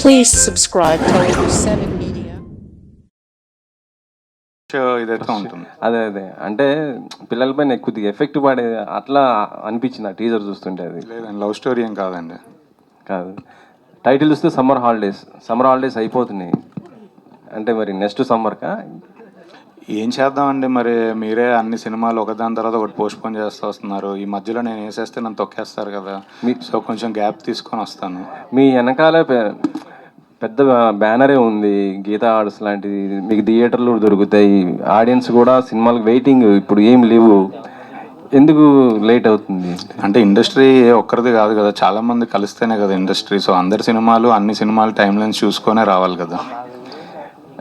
Please subscribe Telugu 7 Media. ఇదైతే ఉంటుంది. అదే అంటే పిల్లలపైన కొద్దిగా ఎఫెక్ట్ పడే అట్లా అనిపించింది ఆ టీజర్ చూస్తుంటే. అది లేదండి, లవ్ స్టోరీ ఏం కాదండి. కాదు, టైటిల్ చూస్తే సమ్మర్ హాలిడేస్ అయిపోతున్నాయి అంటే మరి నెక్స్ట్ సమ్మర్కా ఏం చేద్దామండి, మరి మీరే అన్ని సినిమాలు ఒకదాని తర్వాత ఒకటి పోస్ట్పోన్ చేస్తూ వస్తున్నారు. ఈ మధ్యలో నేను వేసేస్తే నన్ను తొక్కేస్తారు కదా, సో కొంచెం గ్యాప్ తీసుకొని వస్తాను. మీ వెనకాల పెద్ద బ్యానరే ఉంది, గీతా ఆర్ట్స్ లాంటిది. మీకు థియేటర్లు దొరుకుతాయి, ఆడియన్స్ కూడా సినిమాలకు వెయిటింగ్. ఇప్పుడు ఏం లేవు, ఎందుకు లేట్ అవుతుంది? అంటే ఇండస్ట్రీ ఒక్కరిది కాదు కదా, చాలా మంది కలిస్తేనే కదా ఇండస్ట్రీ. సో అందరి సినిమాలు అన్ని సినిమాలు టైం లైన్స్ చూసుకొనే రావాలి కదా.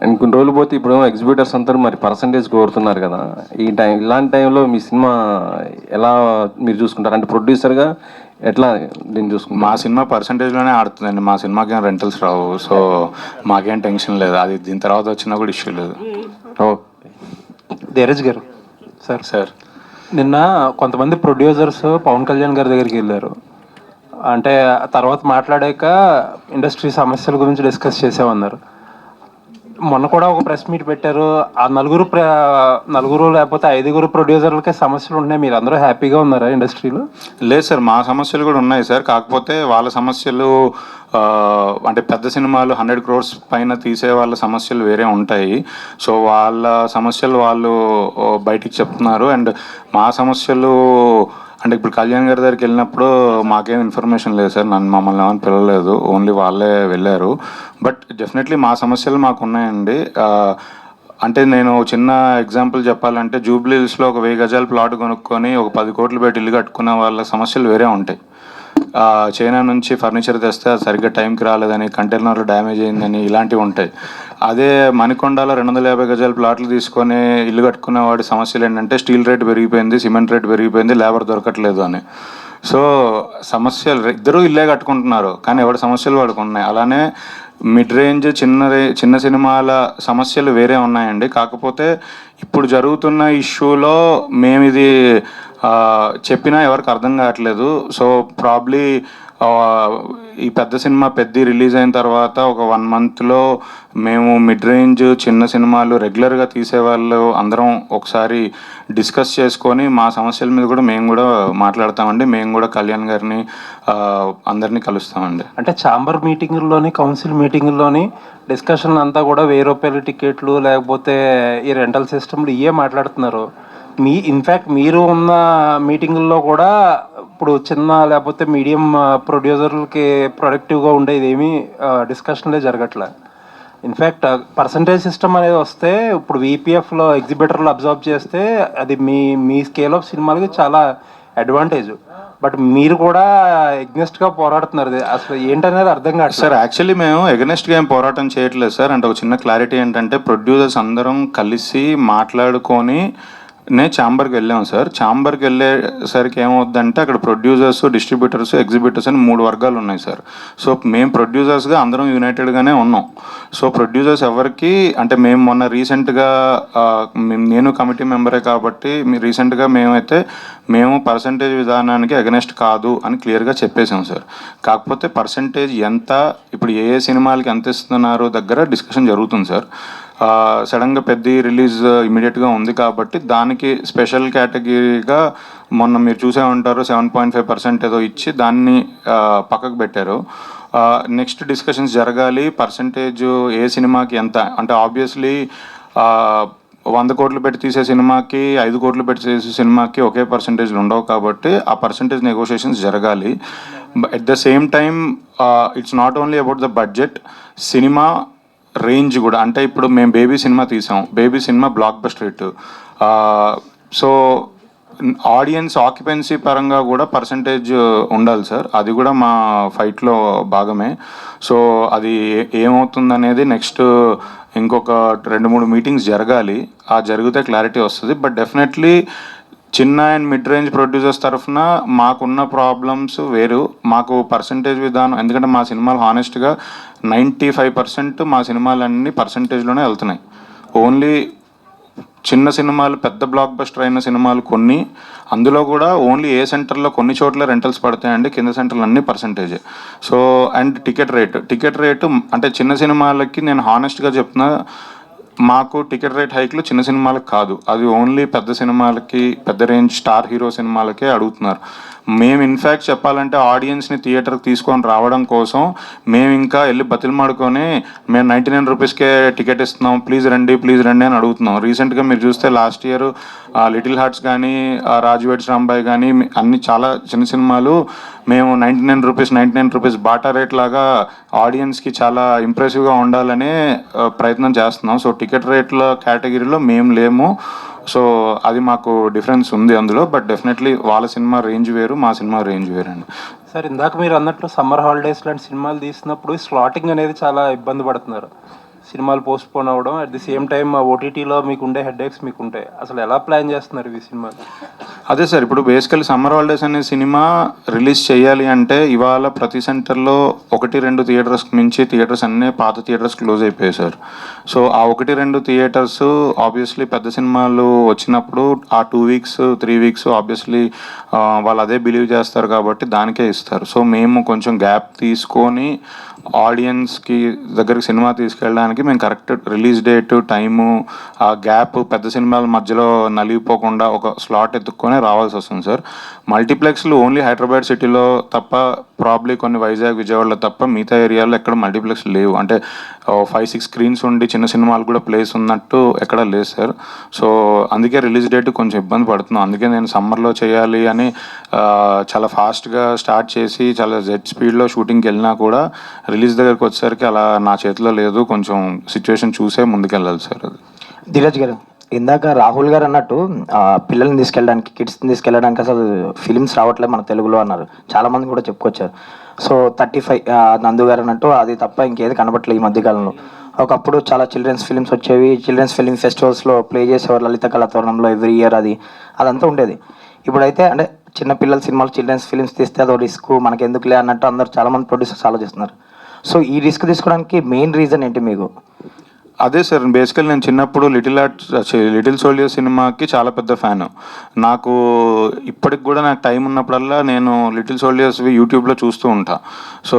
అండ్ కొన్ని రోజులు పోతే ఇప్పుడు ఎగ్జిబిటర్స్ అంతా మరి పర్సంటేజ్ కోరుతున్నారు కదా. ఇలాంటి టైంలో మీ సినిమా ఎలా మీరు చూసుకుంటారు? అంటే ప్రొడ్యూసర్గా ఎట్లా దీన్ని చూసుకుంటారు? మా సినిమా పర్సంటేజ్లోనే ఆడుతుందండి, మా సినిమాకి ఏం రెంటల్స్ రావు. సో మాకేం టెన్షన్ లేదు, అది దీని తర్వాత వచ్చినా కూడా ఇష్యూ లేదు. ధీరజ్ గారు సార్ నిన్న కొంతమంది ప్రొడ్యూసర్స్ పవన్ కళ్యాణ్ గారి దగ్గరికి వెళ్ళారు. అంటే తర్వాత మాట్లాడాక ఇండస్ట్రీ సమస్యల గురించి డిస్కస్ చేసామన్నారు. మొన్న కూడా ఒక ప్రెస్ మీట్ పెట్టారు. ఆ నలుగురు లేకపోతే 5 ప్రొడ్యూసర్లకే సమస్యలు ఉన్నాయి. మీరు అందరూ హ్యాపీగా ఉన్నారా ఇండస్ట్రీలో? లేదు సార్, మా సమస్యలు కూడా ఉన్నాయి సార్. కాకపోతే వాళ్ళ సమస్యలు అంటే పెద్ద సినిమాలు 100 crores పైన తీసే వాళ్ళ సమస్యలు వేరే ఉంటాయి. సో వాళ్ళ సమస్యలు వాళ్ళు బయటికి చెప్తున్నారు. అండ్ మా సమస్యలు అంటే ఇప్పుడు కళ్యాణ్ గారి దగ్గరికి వెళ్ళినప్పుడు మాకేం ఇన్ఫర్మేషన్ లేదు సార్, మమ్మల్ని ఏమైనా పిలవలేదు, ఓన్లీ వాళ్ళే వెళ్ళారు. బట్ డెఫినెట్లీ మా సమస్యలు మాకు ఉన్నాయండి. అంటే నేను చిన్న ఎగ్జాంపుల్ చెప్పాలంటే, జూబ్లీహిల్స్లో ఒక 1000 గజాల ప్లాట్ కొనుక్కొని ఒక 10 కోట్లు పెట్టి ఇల్లు కట్టుకున్న వాళ్ళ సమస్యలు వేరే ఉంటాయి. చైనా నుంచి ఫర్నిచర్ తెస్తే అది సరిగ్గా టైంకి రాలేదని, కంటైనర్లు డ్యామేజ్ అయిందని, ఇలాంటివి ఉంటాయి. అదే మణికొండలో 250 గజాల ప్లాట్లు తీసుకొని ఇల్లు కట్టుకున్న వాడి సమస్యలు ఏంటంటే, స్టీల్ రేట్ పెరిగిపోయింది, సిమెంట్ రేట్ పెరిగిపోయింది, లేబర్ దొరకట్లేదు అని. సో సమస్యలు ఇద్దరూ ఇల్లే కట్టుకుంటున్నారు, కానీ ఎవరి సమస్యలు వాడికి ఉన్నాయి. అలానే మిడ్ రేంజ్ చిన్న సినిమాల సమస్యలు వేరే ఉన్నాయండి. కాకపోతే ఇప్పుడు జరుగుతున్న ఇష్యూలో మేము ఇది చెప్పినా ఎవరికి అర్థం కావట్లేదు. సో ప్రాబ్లీ ఈ పెద్ద సినిమా రిలీజ్ అయిన తర్వాత ఒక 1 monthలో మేము మిడ్ రేంజ్ చిన్న సినిమాలు రెగ్యులర్గా తీసేవాళ్ళు అందరం ఒకసారి డిస్కస్ చేసుకొని మా సమస్యల మీద కూడా మేము కూడా మాట్లాడతామండి. మేము కూడా కళ్యాణ్ గారిని అందరినీ కలుస్తామండి. అంటే ఛాంబర్ మీటింగుల్లోని, కౌన్సిల్ మీటింగుల్లోని డిస్కషన్ అంతా కూడా 1000 రూపాయల టికెట్లు లేకపోతే ఈ రెంటల్ సిస్టమ్లు ఇవే మాట్లాడుతున్నారు. ఇన్ఫ్యాక్ట్ మీరు ఉన్న మీటింగుల్లో కూడా ఇప్పుడు చిన్న లేకపోతే మీడియం ప్రొడ్యూసర్లకి ప్రొడక్టివ్గా ఉండేది ఏమీ డిస్కషన్లే జరగట్లే. ఇన్ఫ్యాక్ట్ పర్సంటేజ్ సిస్టమ్ అనేది వస్తే ఇప్పుడు వీపీఎఫ్లో ఎగ్జిబిటర్లు అబ్జర్వ్ చేస్తే అది మీ స్కేల్ ఆఫ్ సినిమాలకి చాలా అడ్వాంటేజ్. బట్ మీరు కూడా ఎగ్నెస్ట్గా పోరాడుతున్నారు, అసలు ఏంటనేది అర్థం కాదు సార్. యాక్చువల్లీ మేము ఎగ్నెస్ట్గా ఏం పోరాటం చేయట్లేదు సార్. అంటే ఒక చిన్న క్లారిటీ ఏంటంటే, ప్రొడ్యూసర్స్ అందరం కలిసి మాట్లాడుకొని ఛాంబర్కి వెళ్ళాం సార్. ఛాంబర్కి వెళ్ళేసరికి ఏమవుద్దంటే, అక్కడ ప్రొడ్యూసర్స్, డిస్ట్రిబ్యూటర్స్, ఎగ్జిబిటర్స్ అని 3 వర్గాలు ఉన్నాయి సార్. సో మేము ప్రొడ్యూసర్స్గా అందరం యునైటెడ్గానే ఉన్నాం. సో ప్రొడ్యూసర్స్ ఎవరికి అంటే మేము మొన్న రీసెంట్గా నేను కమిటీ మెంబరే కాబట్టి రీసెంట్గా మేము పర్సంటేజ్ విధానానికి అగెనెస్ట్ కాదు అని క్లియర్గా చెప్పేశాం సార్. కాకపోతే పర్సంటేజ్ ఎంత, ఇప్పుడు ఏ సినిమాలకి ఎంత ఇస్తున్నారు దగ్గర డిస్కషన్ జరుగుతుంది సార్. సడన్గా రిలీజ్ ఇమీడియట్గా ఉంది కాబట్టి దానికి స్పెషల్ కేటగిరీగా మొన్న మీరు చూసే ఉంటారు 7.5% ఏదో ఇచ్చి దాన్ని పక్కకు పెట్టారు. నెక్స్ట్ డిస్కషన్స్ జరగాలి. పర్సంటేజ్ ఏ సినిమాకి ఎంత అంటే, ఆబ్వియస్లీ 100 కోట్లు పెట్టి తీసే సినిమాకి 5 కోట్లు పెట్టి తీసే సినిమాకి ఒకే పర్సంటేజ్లు ఉండవు కాబట్టి ఆ పర్సంటేజ్ నెగోషియేషన్స్ జరగాలి. At the same time it's not only about the budget, cinema range కూడా. అంటే ఇప్పుడు మేము బేబీ సినిమా తీసాం, baby cinema block buster hit. So audience occupancy పరంగా కూడా పర్సంటేజ్ ఉండాలి సార్, అది కూడా మా ఫైట్లో భాగమే. సో అది ఏమవుతుందనేది నెక్స్ట్ ఇంకొక 2-3 మీటింగ్స్ జరగాలి. జరిగితే క్లారిటీ వస్తుంది. బట్ డెఫినెట్లీ చిన్న అండ్ మిడ్ రేంజ్ ప్రొడ్యూసర్స్ తరఫున మాకున్న ప్రాబ్లమ్స్ వేరు. మాకు పర్సంటేజ్ విధానం, ఎందుకంటే మా సినిమాలు హానెస్ట్గా 95% మా సినిమాలన్నీ పర్సంటేజ్లోనే వెళ్తున్నాయి. ఓన్లీ చిన్న సినిమాలు పెద్ద బ్లాక్ బస్టర్ అయిన సినిమాలు కొన్ని, అందులో కూడా ఓన్లీ ఏ సెంటర్లో కొన్ని చోట్ల రెంటల్స్ పడతాయండి, కింద సెంటర్లు అన్ని పర్సంటేజే. సో అండ్ టికెట్ రేటు అంటే చిన్న సినిమాలకి నేను హానెస్ట్గా చెప్తున్నా, మాకు టికెట్ రేట్ హైక్లు చిన్న సినిమాలకు కాదు, అది ఓన్లీ పెద్ద సినిమాలకి, పెద్ద రేంజ్ స్టార్ హీరో సినిమాలకే అడుగుతున్నారు. మేము ఇన్ఫ్యాక్ట్ చెప్పాలంటే ఆడియన్స్ని థియేటర్కి తీసుకొని రావడం కోసం మేము ఇంకా వెళ్ళి బతిలమాడుకొని మేము 99 రూపీస్కే టికెట్ ఇస్తున్నాం, ప్లీజ్ రండి అని అడుగుతున్నాం. రీసెంట్గా మీరు చూస్తే లాస్ట్ ఇయర్ లిటిల్ హార్ట్స్ కానీ, రాజు వెడ్స్ రాంబాయ్ కానీ అన్ని చాలా చిన్న సినిమాలు మేము 99 రూపీస్ బాటా రేట్ లాగా ఆడియన్స్కి చాలా ఇంప్రెసివ్గా ఉండాలనే ప్రయత్నం చేస్తున్నాం. సో టికెట్ రేట్ల కేటగిరీలో మేము లేము. సో అది మాకు డిఫరెన్స్ ఉంది అందులో. బట్ డెఫినెట్లీ వాళ్ళ సినిమా రేంజ్ వేరు, మా సినిమా రేంజ్ వేరండి. సార్, ఇందాక మీరు అన్నట్లు సమ్మర్ హాలిడేస్ లాంటి సినిమాలు తీసినప్పుడు స్లాటింగ్ అనేది చాలా ఇబ్బంది పడుతున్నారు. సినిమాలు పోస్ట్ పోన్ అవ్వడం, అట్ ది సేమ్ టైం ఓటీటీలో మీకు ఉండే హెడ్ఏక్స్ మీకు ఉంటాయి. అసలు ఎలా ప్లాన్ చేస్తున్నారు ఈ సినిమాలు? అదే సార్, ఇప్పుడు బేసికల్లీ సమ్మర్ హాలిడేస్ అనే సినిమా రిలీజ్ చేయాలి అంటే ఇవాళ ప్రతి సెంటర్లో 1-2 థియేటర్స్కి మించి థియేటర్స్ అన్నీ పాత థియేటర్స్ క్లోజ్ అయిపోయాయి సార్. సో ఆ 1-2 థియేటర్స్ ఆబ్వియస్లీ పెద్ద సినిమాలు వచ్చినప్పుడు ఆ 2 వీక్స్ 3 వీక్స్ ఆబ్వియస్లీ వాళ్ళు అదే బిలీవ్ చేస్తారు కాబట్టి దానికే ఇస్తారు. సో మేము కొంచెం గ్యాప్ తీసుకొని ఆడియన్స్కి దగ్గరికి సినిమా తీసుకెళ్ళడానికి మేము కరెక్ట్ రిలీజ్ డేట్, టైము, ఆ గ్యాప్ పెద్ద సినిమాల మధ్యలో నలిగిపోకుండా ఒక స్లాట్ ఎత్తుక్కొని రావాల్సి వస్తుంది సార్. మల్టీప్లెక్స్లు ఓన్లీ హైదరాబాద్ సిటీలో తప్ప, ప్రాబ్లీ కొన్ని వైజాగ్, విజయవాడలో తప్ప మిగతా ఏరియాలో ఎక్కడ మల్టీప్లెక్స్ లేవు. అంటే 5-6 స్క్రీన్స్ ఉండి చిన్న సినిమాలు కూడా ప్లేస్ ఉన్నట్టు ఎక్కడ లేదు సార్. సో అందుకే రిలీజ్ డేట్ కొంచెం ఇబ్బంది పడుతున్నాం. అందుకే నేను సమ్మర్లో చేయాలి అని చాలా ఫాస్ట్గా స్టార్ట్ చేసి చాలా జెట్ స్పీడ్లో షూటింగ్కి వెళ్ళినా కూడా రిలీజ్ దగ్గరికి వచ్చేసరికి అలా నా చేతిలో లేదు, కొంచెం సిచ్యువేషన్ చూసే ముందుకెళ్ళాలి సార్. అది ధీరజ్ గారు, ఇందాక రాహుల్ గారు అన్నట్టు పిల్లల్ని తీసుకెళ్ళడానికి, కిడ్స్ని తీసుకెళ్ళడానికి అసలు ఫిలిమ్స్ రావట్లేదు మన తెలుగులో అన్నారు. చాలామంది కూడా చెప్పుకొచ్చారు. సో 35 నందు గారు అన్నట్టు అది తప్ప ఇంకేది కనబట్టలేదు ఈ మధ్యకాలంలో. ఒకప్పుడు చాలా చిల్డ్రన్స్ ఫిలిమ్స్ వచ్చేవి, చిల్డ్రన్స్ ఫిలిం ఫెస్టివల్స్లో ప్లే చేసేవారు, లలిత కళాతోరణంలో ఎవ్రీ ఇయర్ అదంతా ఉండేది. ఇప్పుడైతే అంటే చిన్న పిల్లల సినిమాలు, చిల్డ్రన్స్ ఫిలిమ్స్ తీస్తే అదో రిస్క్, మనకి ఎందుకులే అన్నట్టు అందరూ చాలామంది ప్రొడ్యూసర్స్ ఆలోచిస్తున్నారు. సో ఈ రిస్క్ తీసుకోవడానికి మెయిన్ రీజన్ ఏంటి మీకు? అదే సార్, బేసికల్ నేను చిన్నప్పుడు లిటిల్ సోల్జర్ సినిమాకి చాలా పెద్ద ఫ్యాను. నాకు ఇప్పటికి కూడా నాకు టైం ఉన్నప్పుడల్లా నేను లిటిల్ సోల్జర్స్వి యూట్యూబ్లో చూస్తూ ఉంటా. సో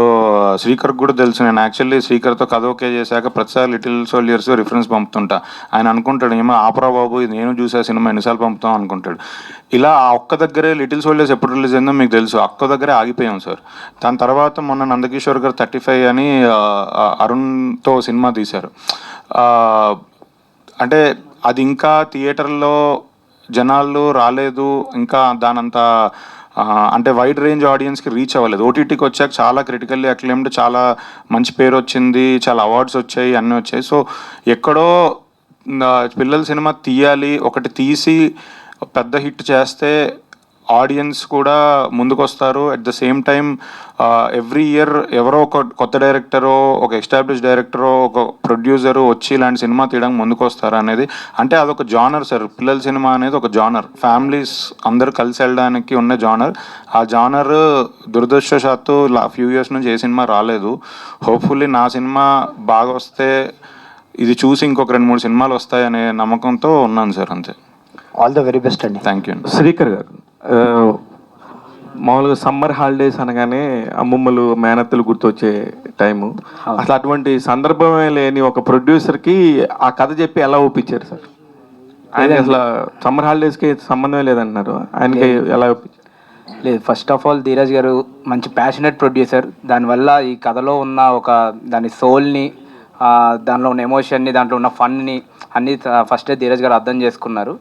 శ్రీకర్కి కూడా తెలుసు, నేను యాక్చువల్లీ శ్రీకర్తో కథ ఓకే చేశాక ప్రతిసారి లిటిల్ సోల్జర్స్ రిఫరెన్స్ పంపుతుంటా. ఆయన అనుకుంటాడు, ఏమో ఆపరా బాబు, ఇది నేను చూసే సినిమా ఎన్నిసార్లు పంపుతాం అనుకుంటాడు. ఇలా ఆ ఒక్క దగ్గరే లిటిల్ సోల్జర్స్ ఎప్పుడు రిలీజ్ అయిందో మీకు తెలుసు, ఒక్క దగ్గరే ఆగిపోయాం సార్. దాని తర్వాత మొన్న నందకిషోర్ గారు 35 అని అరుణ్తో సినిమా తీశారు. అంటే అది ఇంకా థియేటర్లో జనాలు రాలేదు, ఇంకా దానంత అంటే వైడ్ రేంజ్ ఆడియన్స్కి రీచ్ అవ్వలేదు. ఓటీటీకి వచ్చాక చాలా క్రిటికల్లీ అక్లెయిమ్డ్, చాలా మంచి పేరు వచ్చింది, చాలా అవార్డ్స్ వచ్చాయి, అన్నీ వచ్చాయి. సో ఎక్కడో పిల్లల సినిమా తీయాలి, ఒకటి తీసి పెద్ద హిట్ చేస్తే ఆడియన్స్ కూడా ముందుకు వస్తారు. At the same time every year ఎవరో ఒక కొత్త డైరెక్టరో, ఒక ఎస్టాబ్లిష్ డైరెక్టరో, ఒక ప్రొడ్యూసరు వచ్చి ఇలాంటి సినిమా తీయడానికి ముందుకు వస్తారు అనేది. అంటే అదొక జానర్ సార్, పిల్లల సినిమా అనేది ఒక జానర్, ఫ్యామిలీస్ అందరూ కలిసి వెళ్ళడానికి ఉన్న జానర్. ఆ జానర్ దురదృష్టవశాత్తు ఫ్యూ ఇయర్స్ నుంచి ఏ సినిమా రాలేదు. హోప్ఫుల్లీ నా సినిమా బాగా వస్తే ఇది చూసి ఇంకొక 2-3 సినిమాలు వస్తాయనే నమ్మకంతో ఉన్నాను సార్, అంతే. ఆల్ ద వెరీ బెస్ట్ అండి. థ్యాంక్ యూ అండి. శ్రీకర్ గారు, మామూలుగా సమ్మర్ హాలిడేస్ అనగానే అమ్మమ్మలు, మేనత్తలు గుర్తొచ్చే టైము. అసలు అటువంటి సందర్భమే లేని ఒక ప్రొడ్యూసర్కి ఆ కథ చెప్పి ఎలా ఒప్పించారు సార్? ఆయన అసలు సమ్మర్ హాలిడేస్కి సంబంధమే లేదన్నారు, ఆయనకి ఎలా ఒప్పించారు? లేదు, ఫస్ట్ ఆఫ్ ఆల్ ధీరజ్ గారు మంచి ప్యాషనెట్ ప్రొడ్యూసర్. దానివల్ల ఈ కథలో ఉన్న దాని సోల్ని, దానిలో ఉన్న ఎమోషన్ని, దాంట్లో ఉన్న ఫన్ని అన్నీ ఫస్టే ధీరజ్ గారు అర్థం చేసుకున్నారు.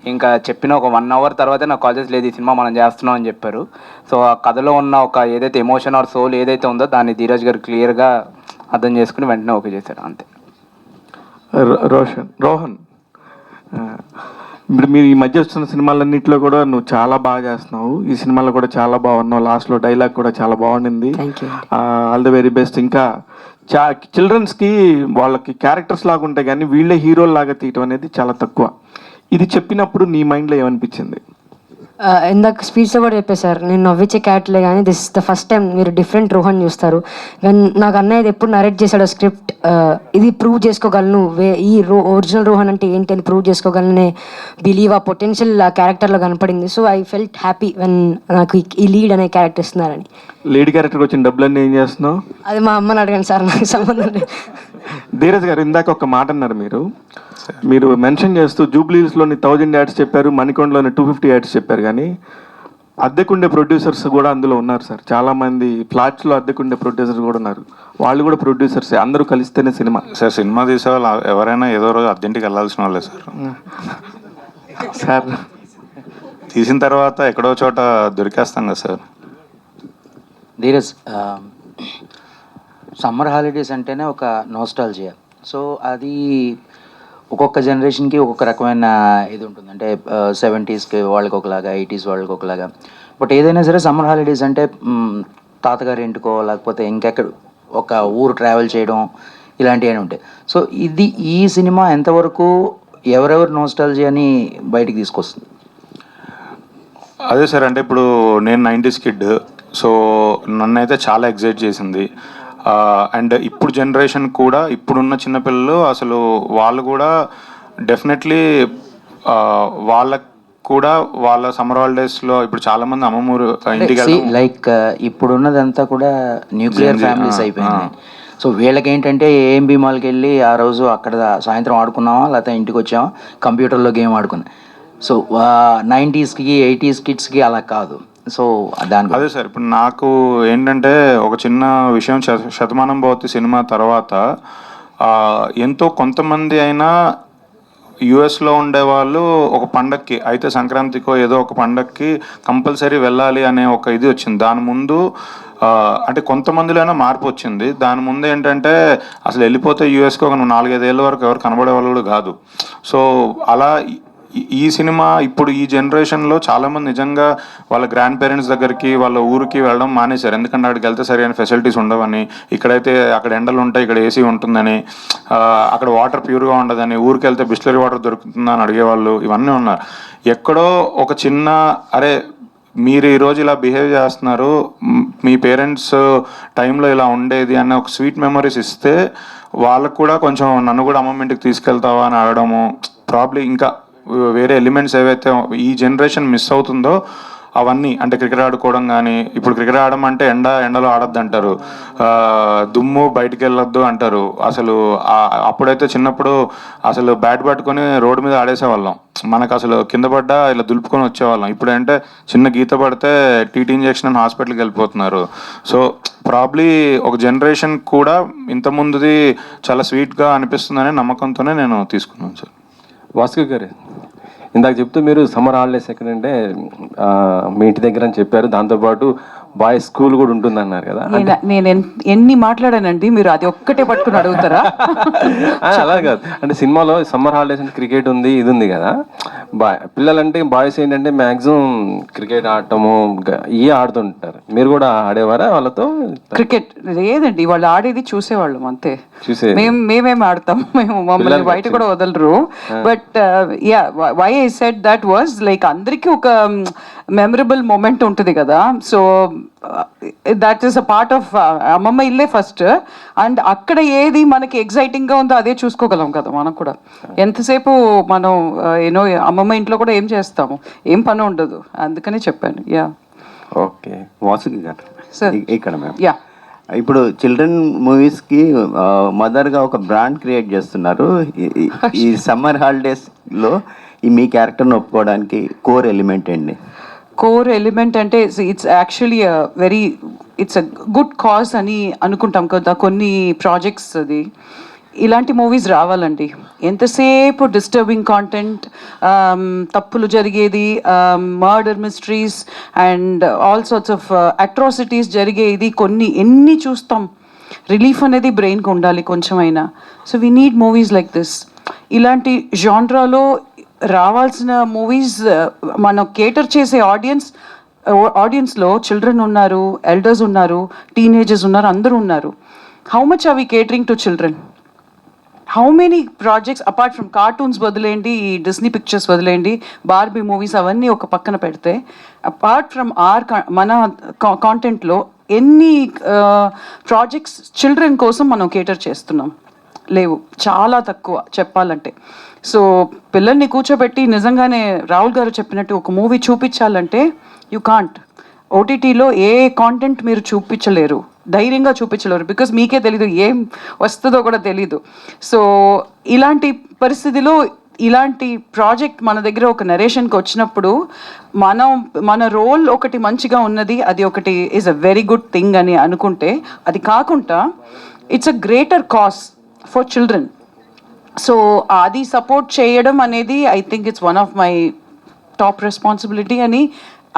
ఇంకా చెప్పిన ఒక 1 hour తర్వాతే నాకు కాల్ చేసి, లేదు ఈ సినిమా మనం చేస్తున్నాం అని చెప్పారు. సో ఆ కథలో ఉన్న ఒక ఏదైతే ఎమోషన్ ఆర్ సోల్ ఏదైతే ఉందో దాన్ని ధీరజ్ గారు క్లియర్గా అర్థం చేసుకుని వెంటనే ఓకే చేశారు, అంతే. రోహన్, ఇప్పుడు మీరు ఈ మధ్య వస్తున్న సినిమాలన్నింటిలో కూడా నువ్వు చాలా బాగా చేస్తున్నావు. ఈ సినిమాలో కూడా చాలా బాగున్నావు, లాస్ట్లో డైలాగ్ కూడా చాలా బాగుండింది. All the very best. ఇంకా చిల్డ్రన్స్కి వాళ్ళకి క్యారెక్టర్స్ లాగా ఉంటాయి కానీ వీళ్ళే హీరోలు లాగా తీయటం అనేది చాలా తక్కువ. ఇది చెప్పినప్పుడు నీ మైండ్లో ఏమనిపించింది? ఇందాక స్పీచ్లో కూడా చెప్పేశారు, నేను నవ్వించే క్యారెక్టర్లే కానీ this is the first time మీరు డిఫరెంట్ రోహన్ చూస్తారు. నాకు అన్నయ్య ఎప్పుడు నరేట్ చేశాడు స్క్రిప్ట్, ఇది ప్రూవ్ చేసుకోగలను, ఈ ఒరిజినల్ రోహన్ అంటే ఏంటి అని ప్రూవ్ చేసుకోగలనే బిలీవ్ ఆ పొటెన్షియల్ ఆ క్యారెక్టర్లో కనపడింది. So I felt happy when నాకు ఈ లీడ్ అనే క్యారెక్టర్ ఇస్తున్నారని. లీడ్ క్యారెక్టర్కి వచ్చిన డబ్బులన్నీ ఏం చేస్తున్నావు? అది మా అమ్మని అడగండి సార్, నాకు సంబంధం లేదు. ధీరజ్ గారు ఇందాక ఒక మాట అన్నారు, మీరు మెన్షన్ చేస్తూ జూబ్లీస్లోని 1000 యాడ్స్ చెప్పారు, మణికొండలోని 250 యాడ్స్ చెప్పారు, కానీ అద్దెకుండే ప్రొడ్యూసర్స్ కూడా అందులో ఉన్నారు సార్. చాలామంది ఫ్లాట్స్లో అద్దెకుండే ప్రొడ్యూసర్స్ కూడా ఉన్నారు, వాళ్ళు కూడా ప్రొడ్యూసర్స్. అందరూ కలిస్తేనే సినిమా సార్. సినిమా తీసే వాళ్ళు ఎవరైనా ఏదో రోజు అర్జెంట్కి వెళ్ళాల్సిన వాళ్ళే సార్. సార్ తీసిన తర్వాత ఎక్కడో చోట దొరికేస్తాం కదా సార్. ధీరజ్, సమ్మర్ హాలిడేస్ అంటేనే ఒక నోస్టాల్జియా. సో అది ఒక్కొక్క జనరేషన్కి ఒక్కొక్క రకమైన ఇది ఉంటుంది. అంటే 70స్కి వాళ్ళకి ఒకలాగా, 80s వాళ్ళకి ఒకలాగా. బట్ ఏదైనా సరే సమ్మర్ హాలిడేస్ అంటే తాతగారి ఇంటికో లేకపోతే ఇంకెక్కడ ఒక ఊరు ట్రావెల్ చేయడం ఇలాంటివి ఉంటాయి. సో ఈ సినిమా ఎంతవరకు ఎవరెవరు నోస్టాల్జియాని బయటికి తీసుకొస్తుంది? అదే సార్, అంటే ఇప్పుడు నేను 90s కిడ్, సో నన్నైతే చాలా ఎగ్జైట్ చేసింది. అండ్ ఇప్పుడు జనరేషన్ కూడా, ఇప్పుడున్న చిన్నపిల్లలు అసలు వాళ్ళు కూడా డెఫినెట్లీ వాళ్ళకు కూడా వాళ్ళ సమ్మర్ హాలిడేస్లో ఇప్పుడు చాలామంది అమ్మమ్మూరు ఇంటికి లైక్ ఇప్పుడున్నదంతా కూడా న్యూక్లియర్ ఫ్యామిలీస్ అయిపోయింది. సో వీళ్ళకి ఏంటంటే ఏఎంబి మాల్కి వెళ్ళి ఆ రోజు అక్కడ సాయంత్రం ఆడుకున్నామా లేకపోతే ఇంటికి వచ్చామా కంప్యూటర్లో గేమ్ ఆడుకున్నాం. సో 90స్కి 80s కిడ్స్కి అలా కాదు. సో దాని అదే సార్, ఇప్పుడు నాకు ఏంటంటే ఒక చిన్న విషయం, శతమానం భవతి సినిమా తర్వాత ఎంతో కొంతమంది అయినా యుఎస్లో ఉండేవాళ్ళు ఒక పండక్కి అయితే సంక్రాంతికో ఏదో ఒక పండక్కి కంపల్సరీ వెళ్ళాలి అనే ఒక ఇది వచ్చింది. దాని ముందు అంటే కొంతమందిలోనే మార్పు వచ్చింది. దాని ముందు ఏంటంటే అసలు వెళ్ళిపోతే యూఎస్కి ఒక 4-5 ఏళ్ళ వరకు ఎవరు కనబడే వాళ్ళు కూడా కాదు. సో అలా ఈ సినిమా ఇప్పుడు ఈ జనరేషన్లో చాలామంది నిజంగా వాళ్ళ గ్రాండ్ పేరెంట్స్ దగ్గరికి వాళ్ళ ఊరికి వెళ్ళడం మానేశారు. ఎందుకంటే అక్కడికి వెళ్తే సరైన ఫెసిలిటీస్ ఉండవని, ఇక్కడైతే అక్కడ ఎండలు ఉంటాయి, ఇక్కడ ఏసీ ఉంటుందని, అక్కడ వాటర్ ప్యూర్గా ఉండదని, ఊరికి వెళ్తే బిస్లరీ వాటర్ దొరుకుతుందని అడిగేవాళ్ళు. ఇవన్నీ ఉన్నారు. ఎక్కడో ఒక చిన్న అరే మీరు ఈరోజు ఇలా బిహేవ్ చేస్తున్నారు, మీ పేరెంట్స్ టైంలో ఇలా ఉండేది అన్న ఒక స్వీట్ మెమరీస్ ఇస్తే వాళ్ళకు కూడా కొంచెం నన్ను కూడా అమ్మమ్మ ఇంటికి తీసుకెళ్తావా అని అడగడము, ప్రాబ్లీ ఇంకా వేరే ఎలిమెంట్స్ ఏవైతే ఈ జనరేషన్ మిస్ అవుతుందో అవన్నీ. అంటే క్రికెట్ ఆడుకోవడం కానీ, ఇప్పుడు క్రికెట్ ఆడడం అంటే ఎండలో ఆడద్దు అంటారు, దుమ్ము బయటికి వెళ్ళొద్దు అంటారు. అసలు అప్పుడైతే చిన్నప్పుడు అసలు బ్యాట్ పట్టుకొని రోడ్డు మీద ఆడేసేవాళ్ళం, మనకు అసలు కింద పడ్డా ఇలా దులుపుకొని వచ్చేవాళ్ళం. ఇప్పుడు అంటే చిన్న గీత పడితే టీటీ ఇంజెక్షన్ అని హాస్పిటల్కి వెళ్ళిపోతున్నారు. సో ప్రాబ్లీ ఒక జనరేషన్ కూడా ఇంతకుముందుది చాలా స్వీట్గా అనిపిస్తుందనే నమ్మకంతోనే నేను తీసుకున్నాను సార్. వాసుకి గారు ఇందాక చెప్తూ మీరు సమ్మర్ హాలిడేస్ ఎక్కడంటే మీ ఇంటి దగ్గర అని చెప్పారు, దాంతోపాటు బాయ్స్ స్కూల్ కూడా ఉంటుంది అన్నారు కదా. నేను ఎన్ని మాట్లాడానండి, మీరు అది ఒక్కటే పట్టుకుని అడుగుతారా? అలా కాదు, అంటే సినిమాలో సమ్మర్ హాలిడేస్ అంటే క్రికెట్ ఉంది, ఇది ఉంది కదా. పిల్లలంటే బాయ్స్ ఏంటంటే మ్యాక్సిమం క్రికెట్ ఆడటము ఇవే ఆడుతుంటారు. మీరు కూడా ఆడేవారా వాళ్ళతో? క్రికెట్ లేదండి, వాళ్ళు ఆడేది చూసేవాళ్ళం అంతే. మేమేం ఆడతాం, మేము మమ్మల్ని బయట కూడా వదలరు. But yeah, why I said that was like అందరికీ ఒక మెమరబుల్ మూమెంట్ ఉంటుంది కదా. So that is a part of అమ్మమ్మ ఇల్లే ఫస్ట్. అండ్ అక్కడ ఏది మనకి ఎగ్జైటింగ్గా ఉందో అదే చూసుకోగలం కదా మనం కూడా. ఎంతసేపు మనం యూనో అమ్మమ్మ ఇంట్లో కూడా ఏం చేస్తాము, ఏం పని ఉండదు, అందుకనే చెప్పాను. Yeah okay. వాసుకి గారు ఇక్కడ మ్యామ్, యా ఇప్పుడు చిల్డ్రన్ మూవీస్కి మదర్గా ఒక బ్రాండ్ క్రియేట్ చేస్తున్నారు. ఈ సమ్మర్ హాలిడేస్లో ఈ మీ క్యారెక్టర్ని ఒప్పుకోవడానికి కోర్ ఎలిమెంట్ ఏంటి? కోర్ ఎలిమెంట్ అంటే it's actually it's a good cause అని అనుకుంటాం కదా కొన్ని ప్రాజెక్ట్స్. అది ఇలాంటి మూవీస్ రావాలండి. ఎంతసేపు డిస్టర్బింగ్ కాంటెంట్, తప్పులు జరిగేది, murder mysteries and all sorts of atrocities జరిగేది ఎన్ని చూస్తాం. రిలీఫ్ అనేది బ్రెయిన్కి ఉండాలి కొంచెమైనా. So we need movies like this. ఇలాంటి జాన్రాలో రావాల్సిన మూవీస్ మనం కేటర్ చేసే ఆడియన్స్లో చిల్డ్రన్ ఉన్నారు, ఎల్డర్స్ ఉన్నారు, టీనేజర్స్ ఉన్నారు, అందరూ ఉన్నారు. How much are we catering to children? How many projects apart from cartoons వదిలేండి, ఈ డిస్నీ పిక్చర్స్ వదిలేండి, బార్బీ మూవీస్ అవన్నీ ఒక పక్కన పెడితే, అపార్ట్ ఫ్రమ్ మన కాంటెంట్లో ఎన్ని ప్రాజెక్ట్స్ చిల్డ్రన్ కోసం మనం కేటర్ చేస్తున్నాం? లేవు, చాలా తక్కువ చెప్పాలంటే. సో పిల్లల్ని కూర్చోబెట్టి నిజంగానే రాహుల్ గారు చెప్పినట్టు ఒక మూవీ చూపించాలంటే యూ కాంట్. ఓటీటీలో ఏ కాంటెంట్ మీరు చూపించలేరు, ధైర్యంగా చూపించలేరు, బికాజ్ మీకే తెలీదు ఏం వస్తుందో కూడా తెలీదు. సో ఇలాంటి పరిస్థితిలో ఇలాంటి ప్రాజెక్ట్ మన దగ్గర ఒక నరేషన్కి వచ్చినప్పుడు మన రోల్ ఒకటి మంచిగా ఉన్నది, అది ఒకటి is a very good thing అని అనుకుంటే, అది కాకుండా it's a greater cause for children. So అది సపోర్ట్ చేయడం అనేది I think it's one of my top responsibility అని